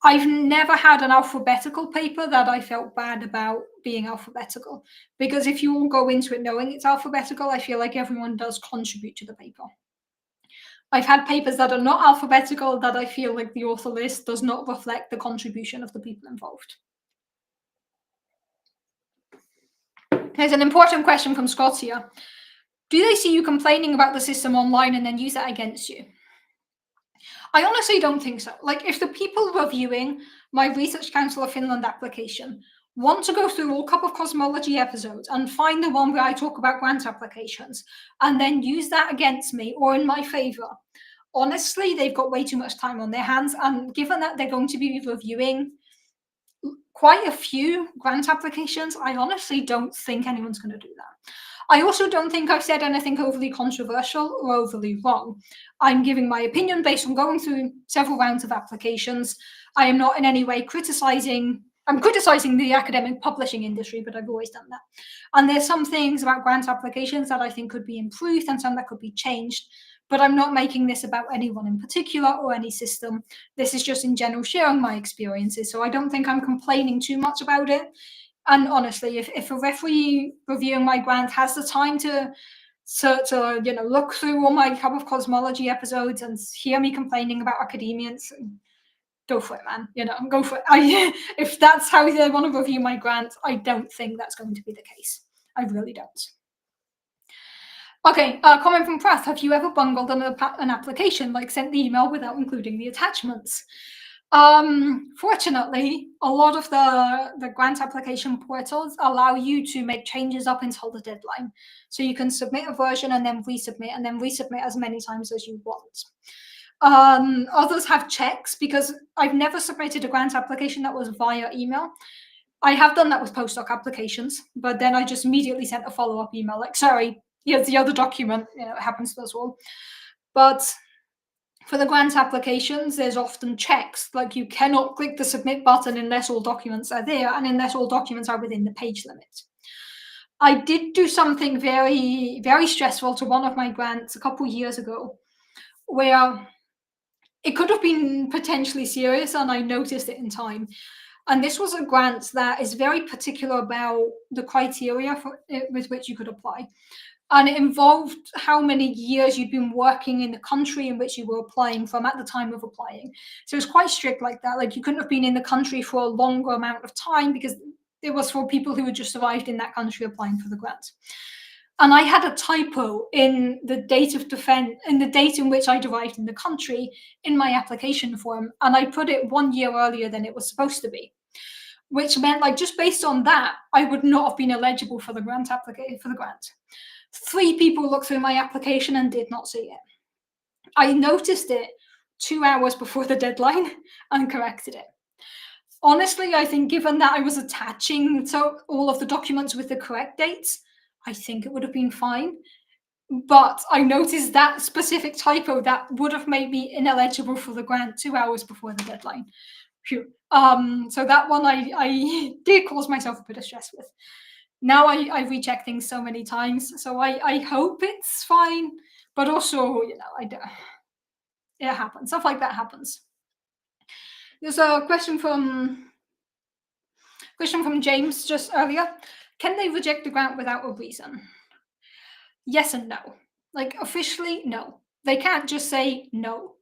I've never had an alphabetical paper that I felt bad about being alphabetical, because if you all go into it knowing it's alphabetical, I feel like everyone does contribute to the paper. I've had papers that are not alphabetical that I feel like the author list does not reflect the contribution of the people involved. There's an important question from Scott here. Do they see you complaining about the system online and then use that against you? I honestly don't think so. Like, if the people reviewing my Research Council of Finland application want to go through all Cup of Cosmology episodes and find the one where I talk about grant applications and then use that against me or in my favor, honestly, they've got way too much time on their hands. And given that they're going to be reviewing quite a few grant applications, I honestly don't think anyone's going to do that. I also don't think I've said anything overly controversial or overly wrong. I'm giving my opinion based on going through several rounds of applications. I am not in any way criticizing. I'm criticizing the academic publishing industry, but I've always done that. And there's some things about grant applications that I think could be improved and some that could be changed. But I'm not making this about anyone in particular or any system. This is just in general sharing my experiences. So I don't think I'm complaining too much about it. And honestly, if a referee reviewing my grant has the time to look through all my Cup of Cosmology episodes and hear me complaining about academians, go for it, man. Go for it. If that's how they want to review my grant, I don't think that's going to be the case. I really don't. Okay, comment from Prath. Have you ever bungled an application, like sent the email without including the attachments? Fortunately, a lot of the grant application portals allow you to make changes up until the deadline. So you can submit a version and then resubmit as many times as you want. Others have checks, because I've never submitted a grant application that was via email. I have done that with postdoc applications, but then I just immediately sent a follow-up email like, sorry, here's the other document. It happens to us all. But for the grant applications, there's often checks, like you cannot click the submit button unless all documents are there and unless all documents are within the page limit. I did do something very, very stressful to one of my grants a couple years ago, where it could have been potentially serious and I noticed it in time. And this was a grant that is very particular about the criteria with which you could apply. And it involved how many years you'd been working in the country in which you were applying from at the time of applying. So it was quite strict like that. Like, you couldn't have been in the country for a longer amount of time, because it was for people who had just arrived in that country applying for the grant. And I had a typo in the date of defense, in the date in which I arrived in the country in my application form, and I put it 1 year earlier than it was supposed to be, which meant, like, just based on that, I would not have been eligible for the grant application for the grant. 3 people looked through my application and did not see it. I noticed it 2 hours before the deadline and corrected it. Honestly, I think given that I was attaching all of the documents with the correct dates, I think it would have been fine. But I noticed that specific typo that would have made me ineligible for the grant 2 hours before the deadline. Phew. So that one I did cause myself a bit of stress with. Now I recheck things so many times, so I hope it's fine. But also, it happens. Stuff like that happens. There's a question from James just earlier. Can they reject the grant without a reason? Yes and no. Like, officially, no. They can't just say no.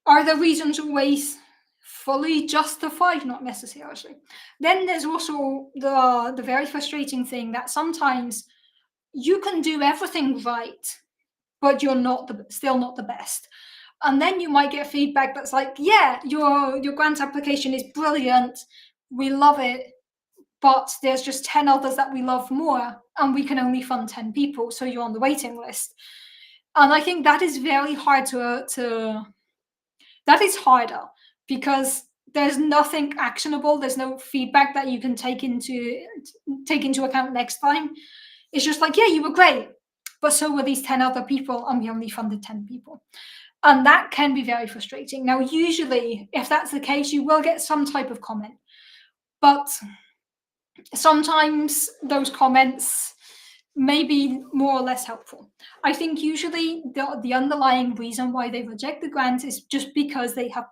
Are the reasons always fully justified? Not necessarily. Then there's also the very frustrating thing that sometimes you can do everything right, but you're still not the best. And then you might get feedback that's like, yeah, your grant application is brilliant, we love it, but there's just 10 others that we love more, and we can only fund 10 people, so you're on the waiting list. And I think that is very hard that is harder, because there's nothing actionable, there's no feedback that you can take into account next time. It's just like, yeah, you were great, but so were these 10 other people, and we only funded 10 people. And that can be very frustrating. Now, usually, if that's the case, you will get some type of comment. But sometimes those comments may be more or less helpful. I think usually the underlying reason why they reject the grant is just because they have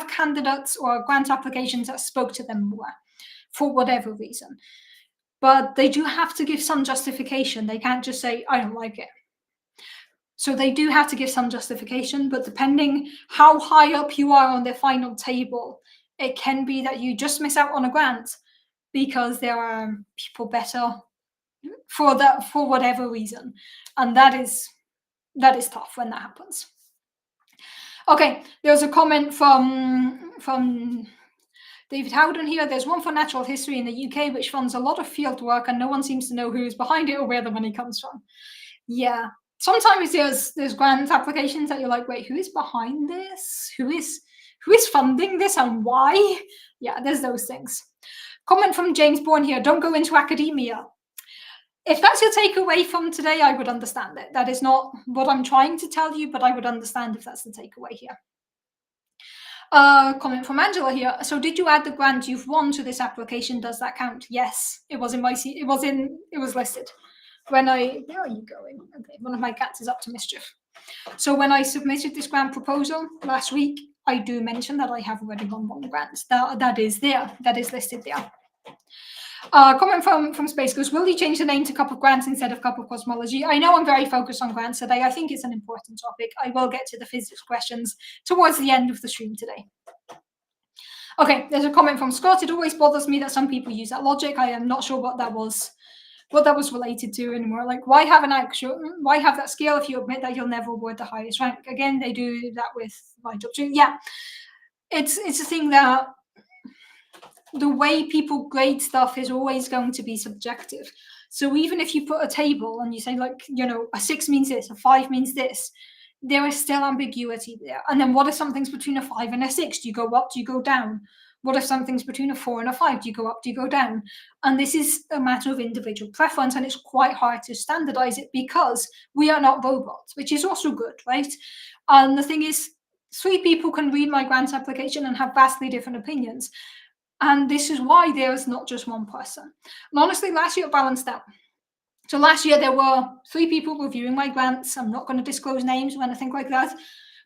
candidates or grant applications that spoke to them more, for whatever reason. But they do have to give some justification. They can't just say, I don't like it. So they do have to give some justification, but depending how high up you are on their final table, it can be that you just miss out on a grant, because there are people better for whatever reason, and that is tough when that happens. Okay, there's a comment from David Howden here. There's one for natural history in the UK which funds a lot of field work, and no one seems to know who's behind it or where the money comes from. Yeah, sometimes there's grant applications that you're like, wait, who is behind this? Who is funding this and why? Yeah, there's those things. Comment from James Bourne here. Don't go into academia. If that's your takeaway from today, I would understand it. That is not what I'm trying to tell you, but I would understand if that's the takeaway here. Comment from Angela here. So, did you add the grant you've won to this application? Does that count? Yes, it was in my. It was listed. Where are you going? Okay, one of my cats is up to mischief. So when I submitted this grant proposal last week, I do mention that I have already won one grant. That is there. That is listed there. Comment from Space goes, will you change the name to Cup of Grants instead of Cup of Cosmology? I know I'm very focused on grants today. I think it's an important topic. I will get to the physics questions towards the end of the stream today. Okay, there's a comment from Scott. It always bothers me that some people use that logic. I am not sure what that was related to anymore. Like, why have that scale if you admit that you'll never award the highest rank? Again, they do that with my job too. Yeah, it's a thing that the way people grade stuff is always going to be subjective. So even if you put a table and you say, like, a 6 means this, a 5 means this, there is still ambiguity there. And then what if something's between a 5 and a 6? Do you go up? Do you go down? What if something's between a 4 and a 5? Do you go up? Do you go down? And this is a matter of individual preference, and it's quite hard to standardize it because we are not robots, which is also good, right? And the thing is, 3 people can read my grant application and have vastly different opinions. And this is why there is not just one person. And honestly, last year it balanced out. So last year there were 3 people reviewing my grants. I'm not going to disclose names or anything like that.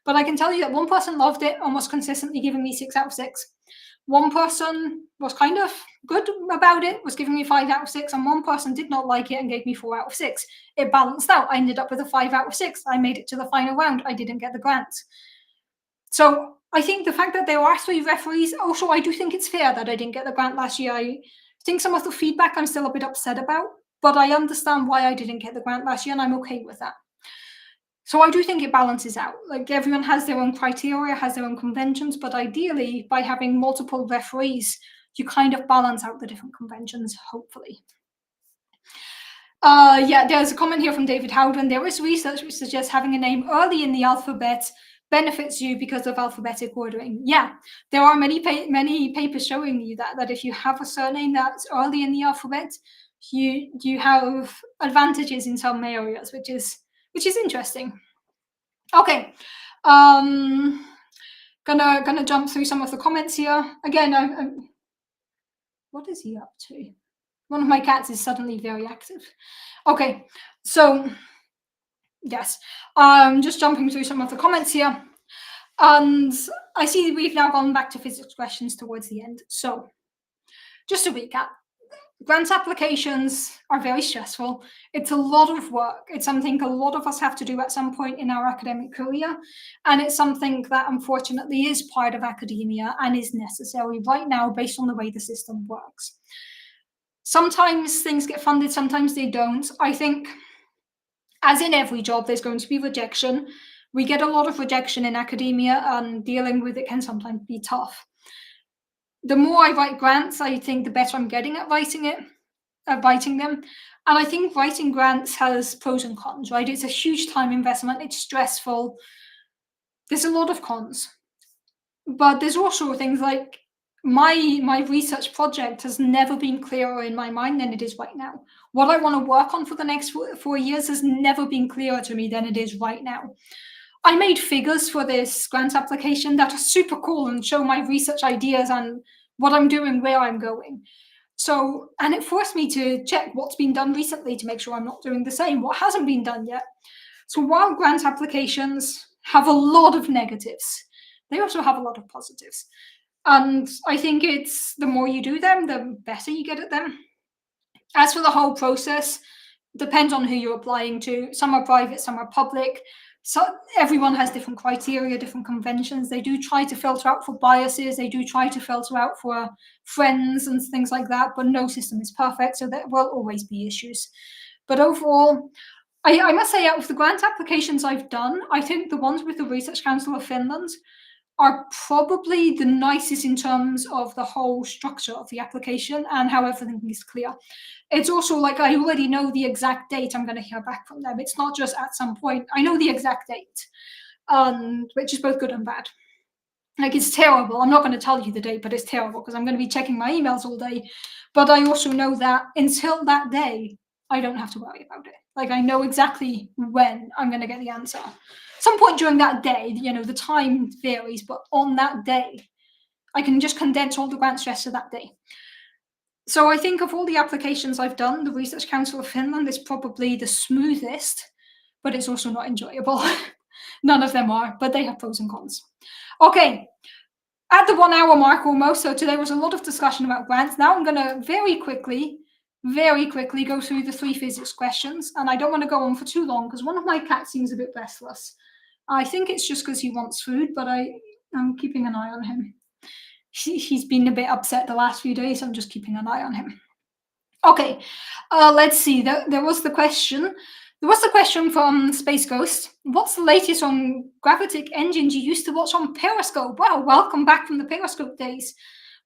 But I can tell you that one person loved it and was consistently giving me 6 out of 6. One person was kind of good about it, was giving me 5 out of 6, and one person did not like it and gave me 4 out of 6. It balanced out. I ended up with a 5 out of 6. I made it to the final round. I didn't get the grant. So I think the fact that there are 3 referees, also I do think it's fair that I didn't get the grant last year. I think some of the feedback I'm still a bit upset about, but I understand why I didn't get the grant last year, and I'm okay with that. So I do think it balances out. Like, everyone has their own criteria, has their own conventions, but ideally, by having multiple referees, you kind of balance out the different conventions, hopefully. Yeah, there's a comment here from David Howden. There is research which suggests having a name early in the alphabet benefits you because of alphabetic ordering. Yeah, there are many papers showing you that if you have a surname that's early in the alphabet, you have advantages in some areas, which is interesting. Okay, gonna jump through some of the comments here. Again, what is he up to? One of my cats is suddenly very active. Okay, so yes, just jumping through some of the comments here. And I see we've now gone back to physics questions towards the end. So just to recap, grant applications are very stressful. It's a lot of work. It's something a lot of us have to do at some point in our academic career. And it's something that unfortunately is part of academia and is necessary right now based on the way the system works. Sometimes things get funded, sometimes they don't. I think, as in every job, there's going to be rejection. We get a lot of rejection in academia, and dealing with it can sometimes be tough. The more I write grants, I think the better I'm getting at writing them. And I think writing grants has pros and cons, right? It's a huge time investment. It's stressful. There's a lot of cons. But there's also things like my research project has never been clearer in my mind than it is right now. What I want to work on for the next 4 years has never been clearer to me than it is right now. I made figures for this grant application that are super cool and show my research ideas and what I'm doing, where I'm going. So, and it forced me to check what's been done recently to make sure I'm not doing the same, what hasn't been done yet. So while grant applications have a lot of negatives, they also have a lot of positives. And I think it's the more you do them, the better you get at them. As for the whole process, depends on who you're applying to. Some are private, some are public. So everyone has different criteria, different conventions. They do try to filter out for biases. They do try to filter out for friends and things like that. But no system is perfect, so there will always be issues. But overall, I must say, out of the grant applications I've done, I think the ones with the Research Council of Finland are probably the nicest in terms of the whole structure of the application and how everything is clear. It's also like I already know the exact date I'm going to hear back from them. It's not just at some point. I know the exact date, which is both good and bad. Like, it's terrible. I'm not going to tell you the date, but it's terrible because I'm going to be checking my emails all day. But I also know that until that day, I don't have to worry about it. Like, I know exactly when I'm going to get the answer. Some point during that day, the time varies, but on that day, I can just condense all the grant stress to that day. So I think of all the applications I've done, the Research Council of Finland is probably the smoothest, but it's also not enjoyable. None of them are, but they have pros and cons. Okay, at the 1 hour mark almost, so today was a lot of discussion about grants. Now I'm going to very quickly go through the 3 physics questions, and I don't want to go on for too long because one of my cats seems a bit restless. I think it's just because he wants food, but I'm keeping an eye on him. He's been a bit upset the last few days, so I'm just keeping an eye on him. Okay, let's see. There was the question. There was the question from Space Ghost. What's the latest on gravitic engines you used to watch on Periscope? Well, welcome back from the Periscope days.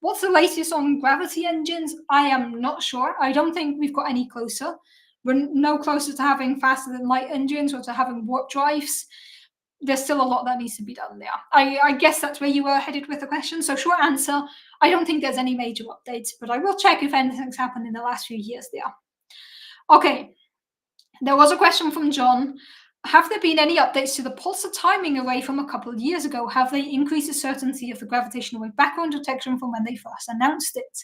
What's the latest on gravity engines? I am not sure. I don't think we've got any closer. We're no closer to having faster than light engines or to having warp drives. There's still a lot that needs to be done there. I guess that's where you were headed with the question. So short answer, I don't think there's any major updates, but I will check if anything's happened in the last few years there. Okay, there was a question from John. Have there been any updates to the pulsar timing array from a couple of years ago? Have they increased the certainty of the gravitational wave background detection from when they first announced it?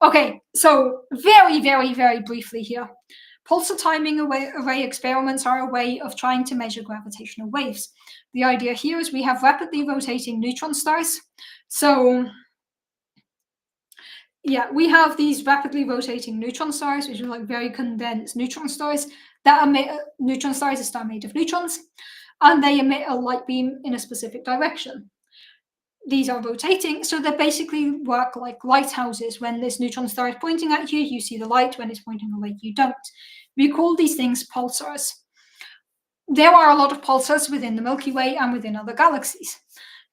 Okay, so very, very, very briefly here. Pulsar timing array experiments are a way of trying to measure gravitational waves. The idea here is we have rapidly rotating neutron stars. So yeah, we have these rapidly rotating neutron stars, which are like very condensed neutron stars that emit. Neutron star is a star made of neutrons, and they emit a light beam in a specific direction. These are rotating, so they basically work like lighthouses. When this neutron star is pointing at you, you see the light. When it's pointing away, you don't. We call these things pulsars. There are a lot of pulsars within the Milky Way and within other galaxies.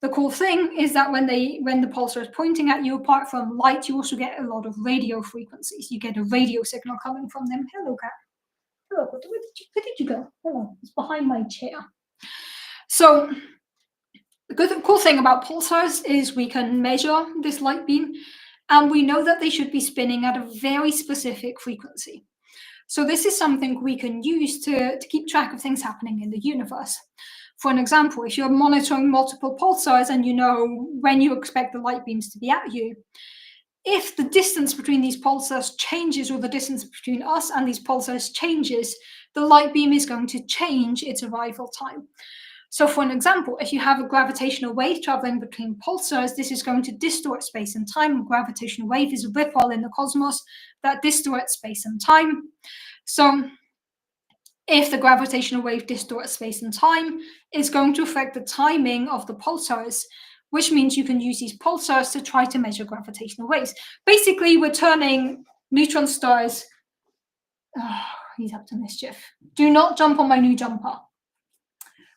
The cool thing is that when the pulsar is pointing at you, apart from light, you also get a lot of radio frequencies. You get a radio signal coming from them. Hello, cat. Hello, where did you go? Hello, it's behind my chair. So the cool thing about pulsars is we can measure this light beam, and we know that they should be spinning at a very specific frequency. So this is something we can use to keep track of things happening in the universe. For an example, if you're monitoring multiple pulsars and you know when you expect the light beams to be at you, if the distance between these pulsars changes, or the distance between us and these pulsars changes, the light beam is going to change its arrival time. So for an example, if you have a gravitational wave traveling between pulsars, this is going to distort space and time. A gravitational wave is a ripple in the cosmos that distorts space and time. So if the gravitational wave distorts space and time, it's going to affect the timing of the pulsars, which means you can use these pulsars to try to measure gravitational waves. Basically, we're turning neutron stars. Oh, he's up to mischief. Do not jump on my new jumper.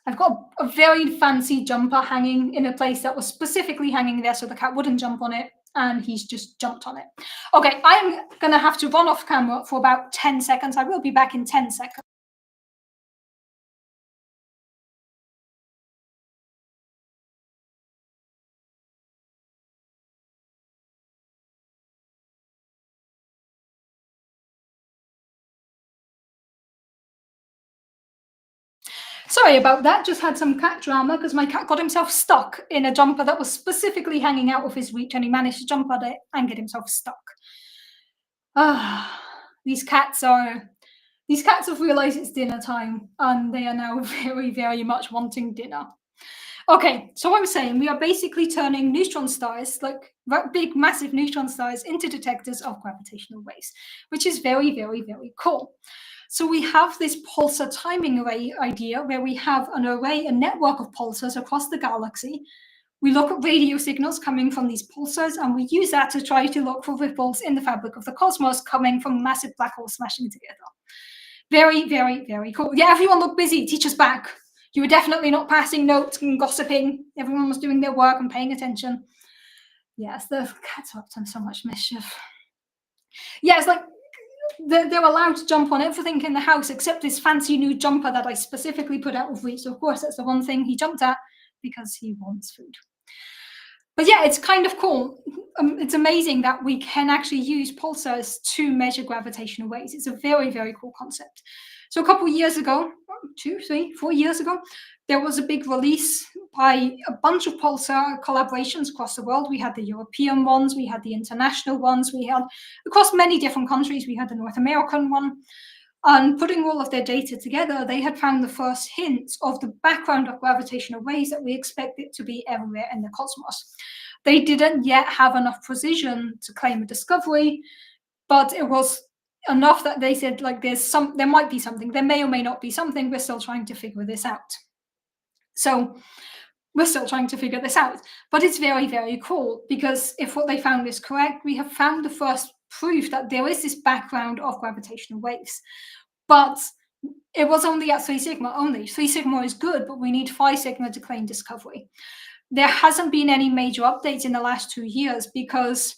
I've got a very fancy jumper hanging in a place that was specifically hanging there so the cat wouldn't jump on it, and he's just jumped on it. Okay, I'm going to have to run off camera for about 10 seconds. I will be back in 10 seconds. Sorry about that, just had some cat drama because my cat got himself stuck in a jumper that was specifically hanging out of his reach, and he managed to jump on it and get himself stuck. These cats have realized it's dinner time, and they are now very, very much wanting dinner. Okay, so what I'm saying, we are basically turning neutron stars, like big, massive neutron stars, into detectors of gravitational waves, which is very, very, very cool. So we have this pulsar timing array idea where we have an array, a network of pulsars across the galaxy. We look at radio signals coming from these pulsars, and we use that to try to look for ripples in the fabric of the cosmos coming from massive black holes smashing together. Very, very, very cool. Yeah, everyone looked busy. Teachers back. You were definitely not passing notes and gossiping. Everyone was doing their work and paying attention. Yes, the cats are up to so much mischief. Yeah, it's like they're allowed to jump on everything in the house except this fancy new jumper that I specifically put out of reach. So of course, that's the one thing he jumped at because he wants food. But yeah, it's kind of cool. It's amazing that we can actually use pulsars to measure gravitational waves. It's a very, very cool concept. So a couple of years ago, 2, 3, 4 years ago, there was a big release by a bunch of pulsar collaborations across the world. We had the European ones, we had the international ones, we had across many different countries, we had the North American one. And putting all of their data together, they had found the first hints of the background of gravitational waves that we expect it to be everywhere in the cosmos. They didn't yet have enough precision to claim a discovery, but it was enough that they said, like, there might be something, there may or may not be something, we're still trying to figure this out. So we're still trying to figure this out. But it's very, very cool because if what they found is correct, we have found the first proof that there is this background of gravitational waves. But it was only at 3 sigma only. 3 sigma is good, but we need 5 sigma to claim discovery. There hasn't been any major updates in the last 2 years because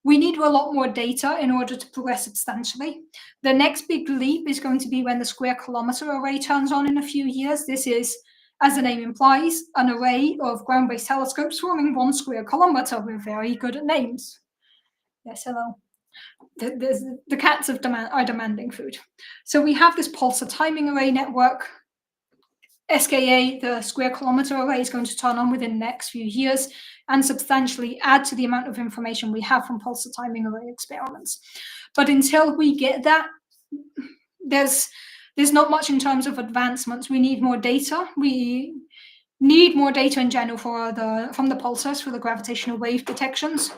we need a lot more data in order to progress substantially. The next big leap is going to be when the square kilometer array turns on in a few years. This is, as the name implies, an array of ground-based telescopes forming 1 square kilometer. We're very good at names. Yes, hello. The cats are demanding food. So we have this pulsar timing array network. SKA, the square kilometer array, is going to turn on within the next few years and substantially add to the amount of information we have from pulsar timing array experiments. But until we get that, there's not much in terms of advancements. We need more data. We need more data in general from the pulsars for the gravitational wave detections.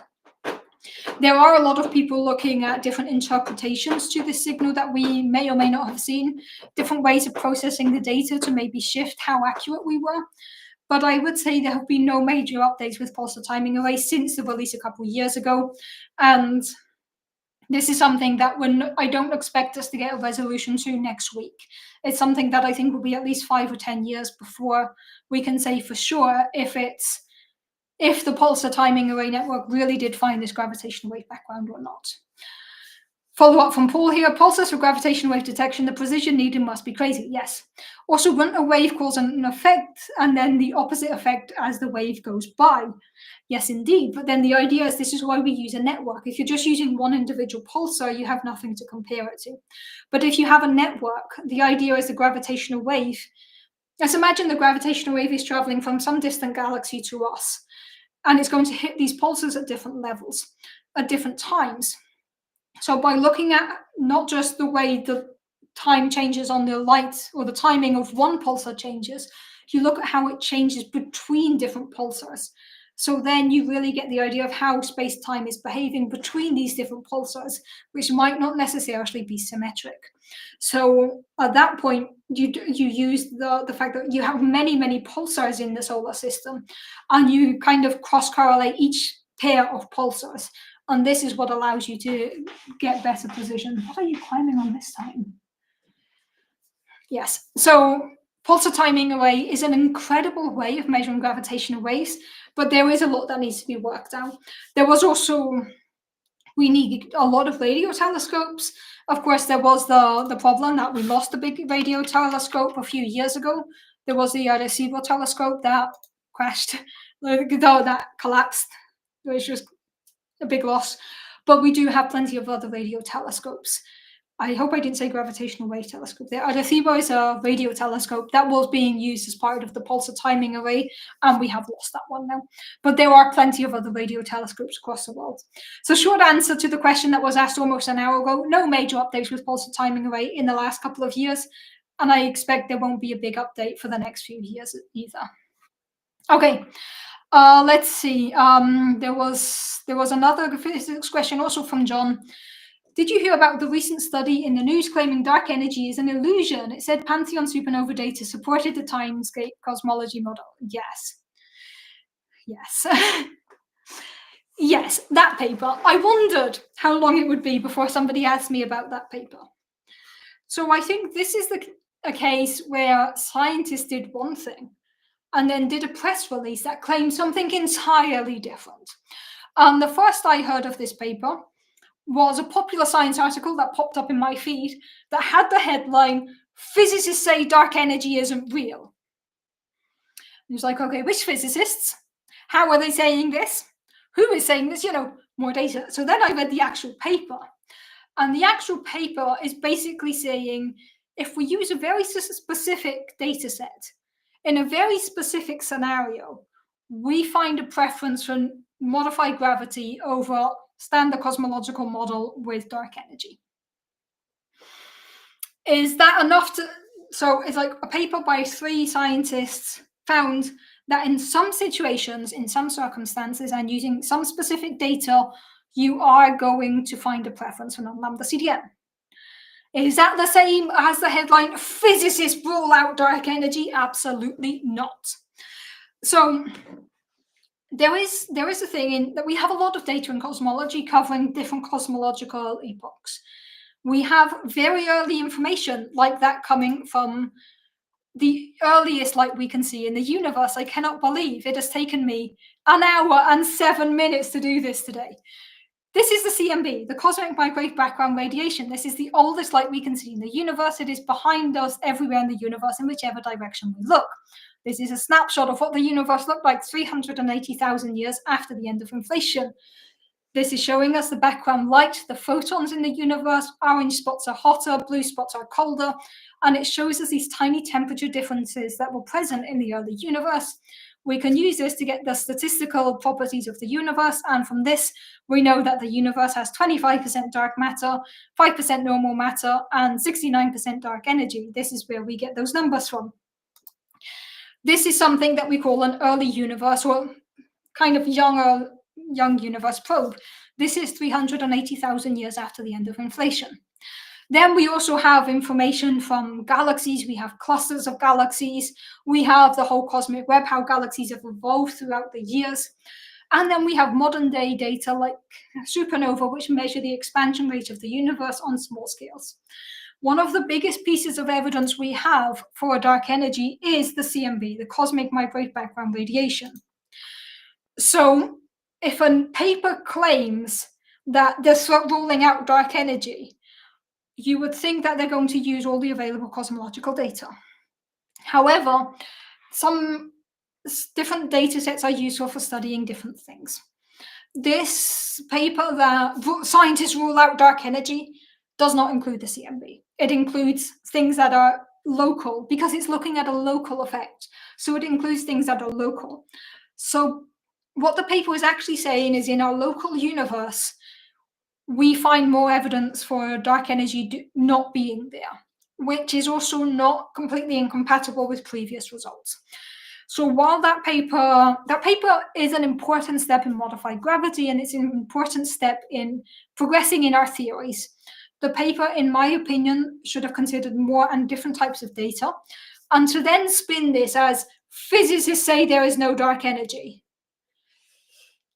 There are a lot of people looking at different interpretations to this signal that we may or may not have seen, different ways of processing the data to maybe shift how accurate we were. But I would say there have been no major updates with pulsar timing array since the release a couple of years ago. And this is something that I don't expect us to get a resolution to next week. It's something that I think will be at least 5 or 10 years before we can say for sure if the pulsar timing array network really did find this gravitational wave background or not. Follow up from Paul here. Pulsars for gravitational wave detection, the precision needed must be crazy. Yes. Also, wouldn't a wave cause an effect and then the opposite effect as the wave goes by? Yes, indeed. But then the idea is this is why we use a network. If you're just using one individual pulsar, you have nothing to compare it to. But if you have a network, the idea is the gravitational wave. Let's imagine the gravitational wave is traveling from some distant galaxy to us, and it's going to hit these pulsars at different levels, at different times. So by looking at not just the way the time changes on the light or the timing of one pulsar changes, you look at how it changes between different pulsars. So then you really get the idea of how space-time is behaving between these different pulsars, which might not necessarily be symmetric. So at that point, you use the fact that you have many, many pulsars in the solar system, and you kind of cross-correlate each pair of pulsars. And this is what allows you to get better precision. What are you climbing on this time? Yes. So pulsar timing array is an incredible way of measuring gravitational waves, but there is a lot that needs to be worked out. There was also, we need a lot of radio telescopes. Of course, there was the problem that we lost a big radio telescope a few years ago. There was the Arecibo telescope that crashed, that collapsed, which was a big loss. But we do have plenty of other radio telescopes. I hope I didn't say gravitational wave telescope there. Arecibo is a radio telescope that was being used as part of the pulsar timing array, and we have lost that one now. But there are plenty of other radio telescopes across the world. So short answer to the question that was asked almost an hour ago, no major updates with pulsar timing array in the last couple of years, and I expect there won't be a big update for the next few years either. Okay. Let's see. There was another physics question also from John. Did you hear about the recent study in the news claiming dark energy is an illusion? It said Pantheon supernova data supported the timescape cosmology model. Yes. Yes. Yes, that paper. I wondered how long it would be before somebody asked me about that paper. So I think this is a case where scientists did one thing and then did a press release that claimed something entirely different. The first I heard of this paper was a popular science article that popped up in my feed that had the headline, "Physicists say dark energy isn't real." It was like, okay, which physicists? How are they saying this? Who is saying this? More data. So then I read the actual paper. And the actual paper is basically saying if we use a very specific data set in a very specific scenario, we find a preference for modified gravity over standard cosmological model with dark energy. Is that enough to... So it's like a paper by 3 scientists found that in some situations, in some circumstances, and using some specific data, you are going to find a preference for non-lambda CDM. Is that the same as the headline, "Physicists rule out dark energy"? Absolutely not. So there is a thing in that we have a lot of data in cosmology covering different cosmological epochs. We have very early information like that coming from the earliest light we can see in the universe. I cannot believe it has taken me an hour and 7 minutes to do this today. This is the CMB, the cosmic microwave background radiation. This is the oldest light we can see in the universe. It is behind us everywhere in the universe in whichever direction we look. This is a snapshot of what the universe looked like 380,000 years after the end of inflation. This is showing us the background light, the photons in the universe. Orange spots are hotter, blue spots are colder, and it shows us these tiny temperature differences that were present in the early universe. We can use this to get the statistical properties of the universe, and from this, we know that the universe has 25% dark matter, 5% normal matter, and 69% dark energy. This is where we get those numbers from. This is something that we call an early universe, or kind of young universe probe. This is 380,000 years after the end of inflation. Then we also have information from galaxies. We have clusters of galaxies. We have the whole cosmic web, how galaxies have evolved throughout the years. And then we have modern day data like supernova, which measure the expansion rate of the universe on small scales. One of the biggest pieces of evidence we have for dark energy is the CMB, the cosmic microwave background radiation. So if a paper claims that they're ruling out dark energy, you would think that they're going to use all the available cosmological data. However, some different data sets are useful for studying different things. This paper that scientists rule out dark energy does not include the CMB. It includes things that are local because it's looking at a local effect. So it includes things that are local. So what the paper is actually saying is in our local universe, we find more evidence for dark energy not being there, which is also not completely incompatible with previous results. So while that paper is an important step in modified gravity, and it's an important step in progressing in our theories, the paper, in my opinion, should have considered more and different types of data, and to then spin this as physicists say there is no dark energy.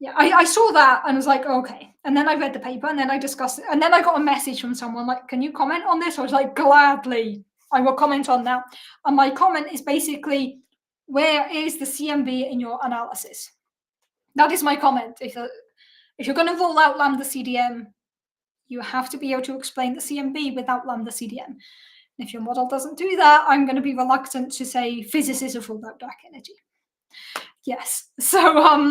Yeah, I saw that and was like, okay. And then I read the paper and then I discussed it. And then I got a message from someone like, can you comment on this? I was like, gladly, I will comment on that. And my comment is basically, where is the CMB in your analysis? That is my comment. If you're going to rule out lambda CDM, you have to be able to explain the CMB without lambda CDM. And if your model doesn't do that, I'm going to be reluctant to say physicists have ruled out dark energy. Yes. So,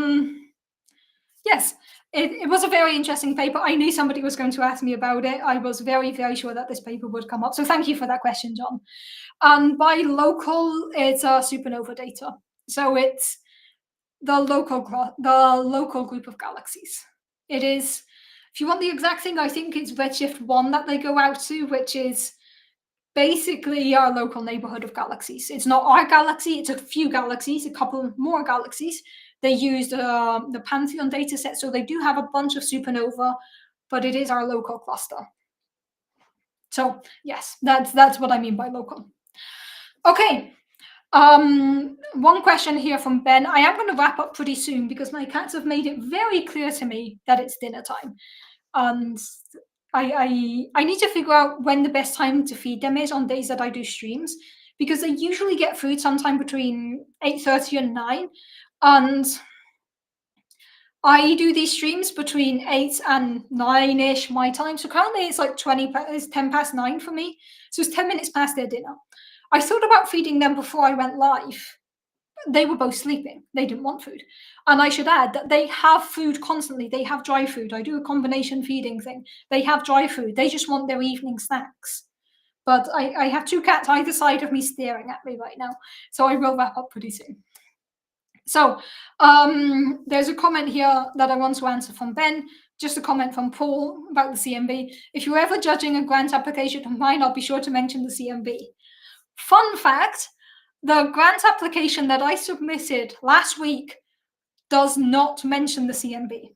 yes, it was a very interesting paper. I knew somebody was going to ask me about it. I was very, very sure that this paper would come up. So thank you for that question, John. By local, it's supernova data. So it's the local group of galaxies. It is, if you want the exact thing, I think it's redshift 1 that they go out to, which is basically our local neighborhood of galaxies. It's not our galaxy, it's a few galaxies, a couple more galaxies. They used the Pantheon data set, so they do have a bunch of supernova, but it is our local cluster. So yes, that's what I mean by local. Okay. One question here from Ben. I am going to wrap up pretty soon because my cats have made it very clear to me that it's dinner time, and I need to figure out when the best time to feed them is on days that I do streams, because they usually get food sometime between 8:30 and 9, and I do these streams between 8 and 9-ish my time. So currently it's like it's 10 past 9 for me. So it's 10 minutes past their dinner. I thought about feeding them before I went live. They were both sleeping. They didn't want food. And I should add that they have food constantly. They have dry food. I do a combination feeding thing. They have dry food. They just want their evening snacks. But I have two cats either side of me staring at me right now. So I will wrap up pretty soon. So there's a comment here that I want to answer from Ben. Just a comment from Paul about the CMB. If you're ever judging a grant application of mine, I'll be sure to mention the CMB. Fun fact, the grant application that I submitted last week does not mention the CMB.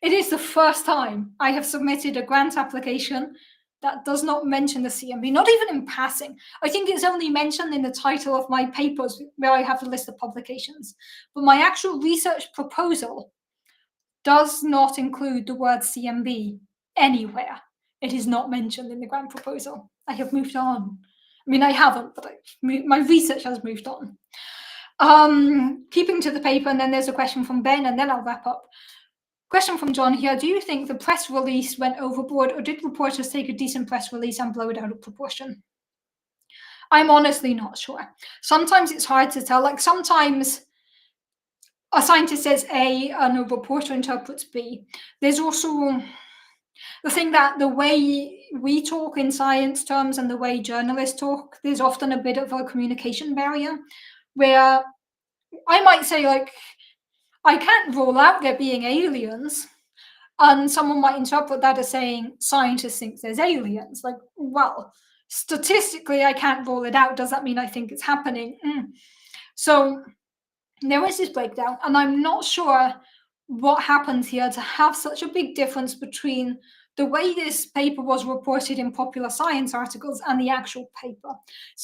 It is the first time I have submitted a grant application that does not mention the CMB, not even in passing. I think it's only mentioned in the title of my papers where I have the list of publications. But my actual research proposal does not include the word CMB anywhere. It is not mentioned in the grant proposal. I have moved on. I mean, I haven't, but my research has moved on. Keeping to the paper, and then there's a question from Ben, and then I'll wrap up. Question from John here. Do you think the press release went overboard, or did reporters take a decent press release and blow it out of proportion? I'm honestly not sure. Sometimes it's hard to tell. Like sometimes a scientist says A and a reporter interprets B. There's also the thing that the way we talk in science terms and the way journalists talk, there's often a bit of a communication barrier where I might say, like, I can't rule out there being aliens. And someone might interpret that as saying scientists think there's aliens. Like, well, statistically, I can't rule it out. Does that mean I think it's happening? So there is this breakdown, and I'm not sure what happens here to have such a big difference between the way this paper was reported in popular science articles and the actual paper,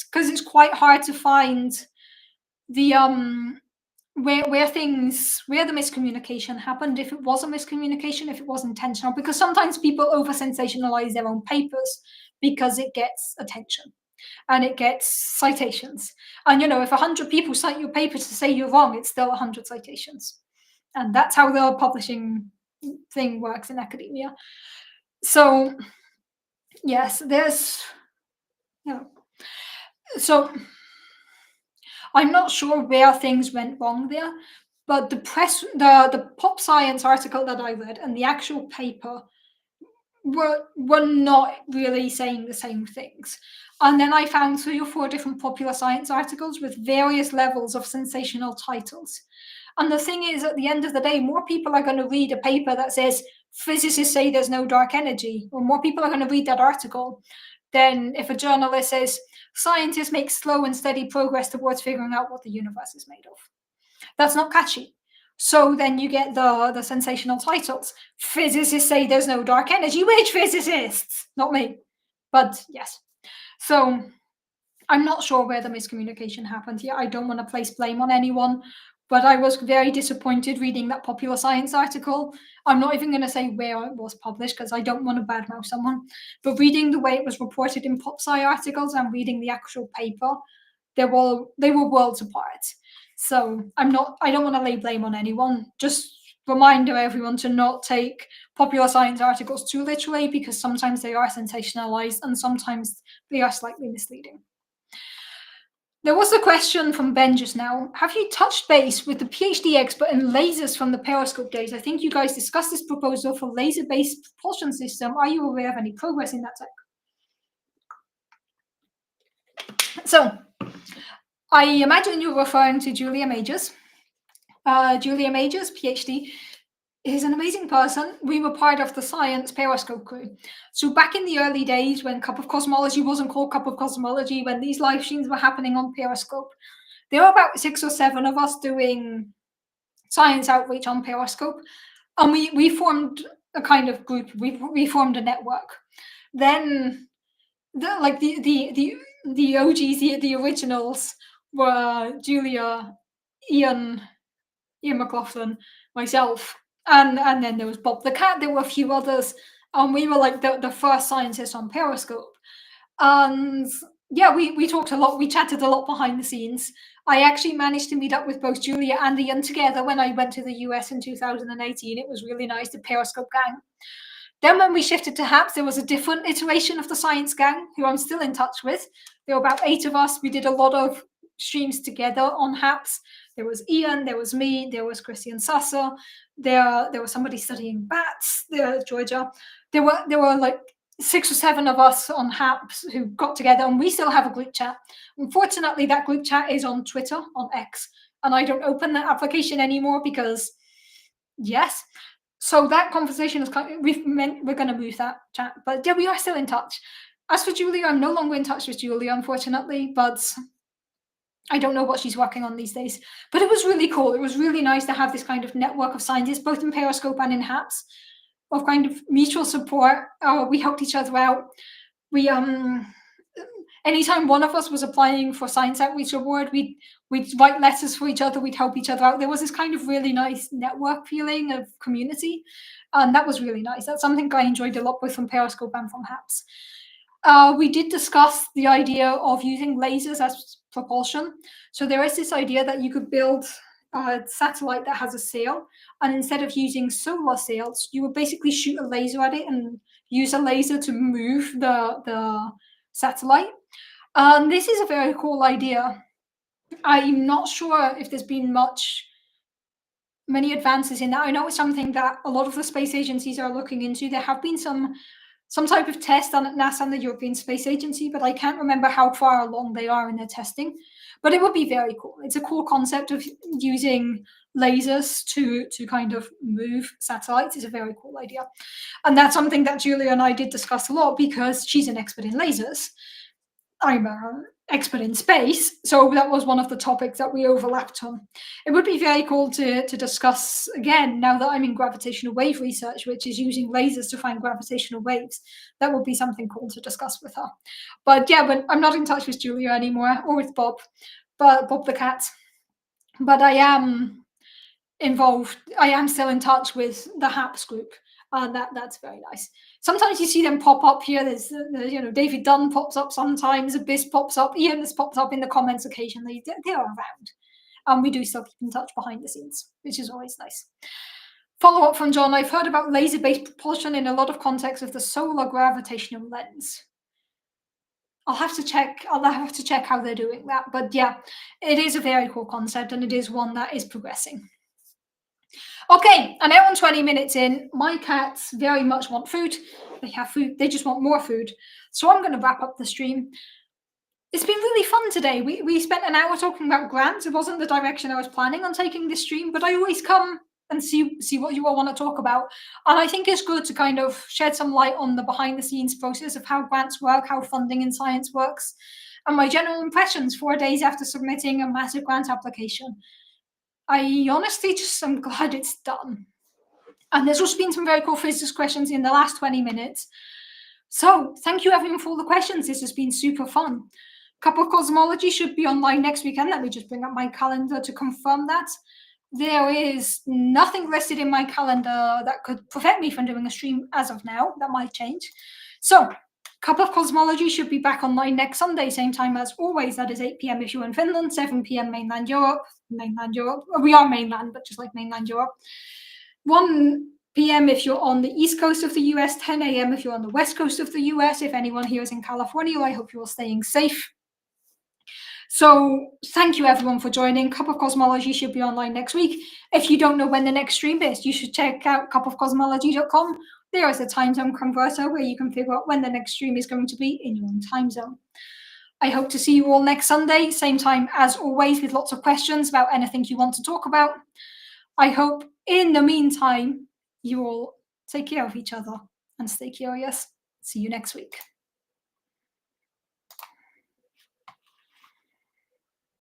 because it's quite hard to find the where the miscommunication happened, if it was a miscommunication, if it was intentional, because sometimes people over sensationalize their own papers because it gets attention and it gets citations. And if 100 people cite your paper to say you're wrong, it's still 100 citations. And that's how the publishing thing works in academia. So yes, there's so I'm not sure where things went wrong there, but the pop science article that I read and the actual paper were not really saying the same things. And then I found 3 or 4 different popular science articles with various levels of sensational titles. And the thing is, at the end of the day, more people are going to read a paper that says physicists say there's no dark energy, or more people are going to read that article than if a journalist says scientists make slow and steady progress towards figuring out what the universe is made of. That's not catchy. So then you get the sensational titles. Physicists say there's no dark energy. Which physicists? Not me. But yes. So I'm not sure where the miscommunication happened here. I don't want to place blame on anyone, but I was very disappointed reading that popular science article. I'm not even going to say where it was published because I don't want to badmouth someone. But reading the way it was reported in pop sci articles and reading the actual paper, they were worlds apart. So I don't want to lay blame on anyone. Just reminder everyone to not take popular science articles too literally, because sometimes they are sensationalized and sometimes they are slightly misleading. There was a question from Ben just now. Have you touched base with the PhD expert in lasers from the Periscope days? I think you guys discussed this proposal for laser-based propulsion system. Are you aware of any progress in that tech? So, I imagine you're referring to Julia Majors. Julia Majors, PhD, is an amazing person. We were part of the science Periscope crew. So back in the early days when Cup of Cosmology wasn't called Cup of Cosmology, when these live streams were happening on Periscope, there were about 6 or 7 of us doing science outreach on Periscope. And we formed a kind of group. We formed a network. Then the OGs, the originals were Julia, Ian, Ian McLaughlin, myself, and then there was Bob the Cat. There were a few others, and we were like the first scientists on Periscope. And yeah, we talked a lot. We chatted a lot behind the scenes. I actually managed to meet up with both Julia and Ian together when I went to the US in 2018. It was really nice, the Periscope gang. Then when we shifted to HAPS, there was a different iteration of the Science Gang, who I'm still in touch with. There were about 8 of us. We did a lot of streams together on HAPS. There was Ian, there was me, there was Christian Sasser, there was somebody studying bats, Georgia. There were like 6 or 7 of us on HAPS who got together, and we still have a group chat. Unfortunately, that group chat is on Twitter, on X, and I don't open that application anymore because, yes. So that conversation is kind of, we're going to move that chat, but yeah, we are still in touch. As for Julia, I'm no longer in touch with Julia, unfortunately, but I don't know what she's working on these days. But it was really cool. It was really nice to have this kind of network of scientists, both in Periscope and in HAPS, of kind of mutual support. We helped each other out. We anytime one of us was applying for Science Outreach Award, we'd write letters for each other. We'd help each other out. There was this kind of really nice network feeling of community, and that was really nice. That's something I enjoyed a lot, both from Periscope and from HAPS. We did discuss the idea of using lasers as propulsion. So there is this idea that you could build a satellite that has a sail, and instead of using solar sails, you would basically shoot a laser at it and use a laser to move the satellite. This is a very cool idea. I'm not sure if there's been many advances in that. I know it's something that a lot of the space agencies are looking into. There have been some type of test done at NASA and the European Space Agency, but I can't remember how far along they are in their testing. But it would be very cool. It's a cool concept of using lasers to kind of move satellites. Is a very cool idea. And that's something that Julia and I did discuss a lot because she's an expert in lasers. I'm an expert in space, so that was one of the topics that we overlapped on. It would be very cool to discuss again now that I'm in gravitational wave research, which is using lasers to find gravitational waves. That would be something cool to discuss with her. But yeah, but I'm not in touch with Julia anymore or with Bob the cat. But I am involved. I am still in touch with the HAPS group, and that's very nice. Sometimes you see them pop up here. There's David Dunn pops up sometimes. Abyss pops up. Ian has popped up in the comments occasionally. They're around, and we do still keep in touch behind the scenes, which is always nice. Follow up from John. I've heard about laser-based propulsion in a lot of contexts with the solar gravitational lens. I'll have to check how they're doing that. But yeah, it is a very cool concept, and it is one that is progressing. Okay, an hour and 20 minutes in. My cats very much want food. They have food. They just want more food. So I'm going to wrap up the stream. It's been really fun today. We spent an hour talking about grants. It wasn't the direction I was planning on taking this stream, but I always come and see what you all want to talk about. And I think it's good to kind of shed some light on the behind the scenes process of how grants work, how funding in science works, and my general impressions 4 days after submitting a massive grant application. I honestly just am glad it's done. And there's also been some very cool physics questions in the last 20 minutes. So thank you everyone for all the questions. This has been super fun. Cup of Cosmology should be online next weekend. Let me just bring up my calendar to confirm that. There is nothing listed in my calendar that could prevent me from doing a stream as of now. That might change. So Cup of Cosmology should be back online next Sunday, same time as always. That is 8 p.m. if you're in Finland, 7 p.m. mainland Europe. We are mainland, but just like mainland Europe. 1 p.m. if you're on the east coast of the US, 10 a.m. if you're on the west coast of the US. If anyone here is in California, I hope you're all staying safe. So thank you everyone for joining. Cup of Cosmology should be online next week. If you don't know when the next stream is, you should check out cupofcosmology.com. There is a time zone converter where you can figure out when the next stream is going to be in your own time zone. I hope to see you all next Sunday, same time as always, with lots of questions about anything you want to talk about. I hope in the meantime, you all take care of each other and stay curious. See you next week.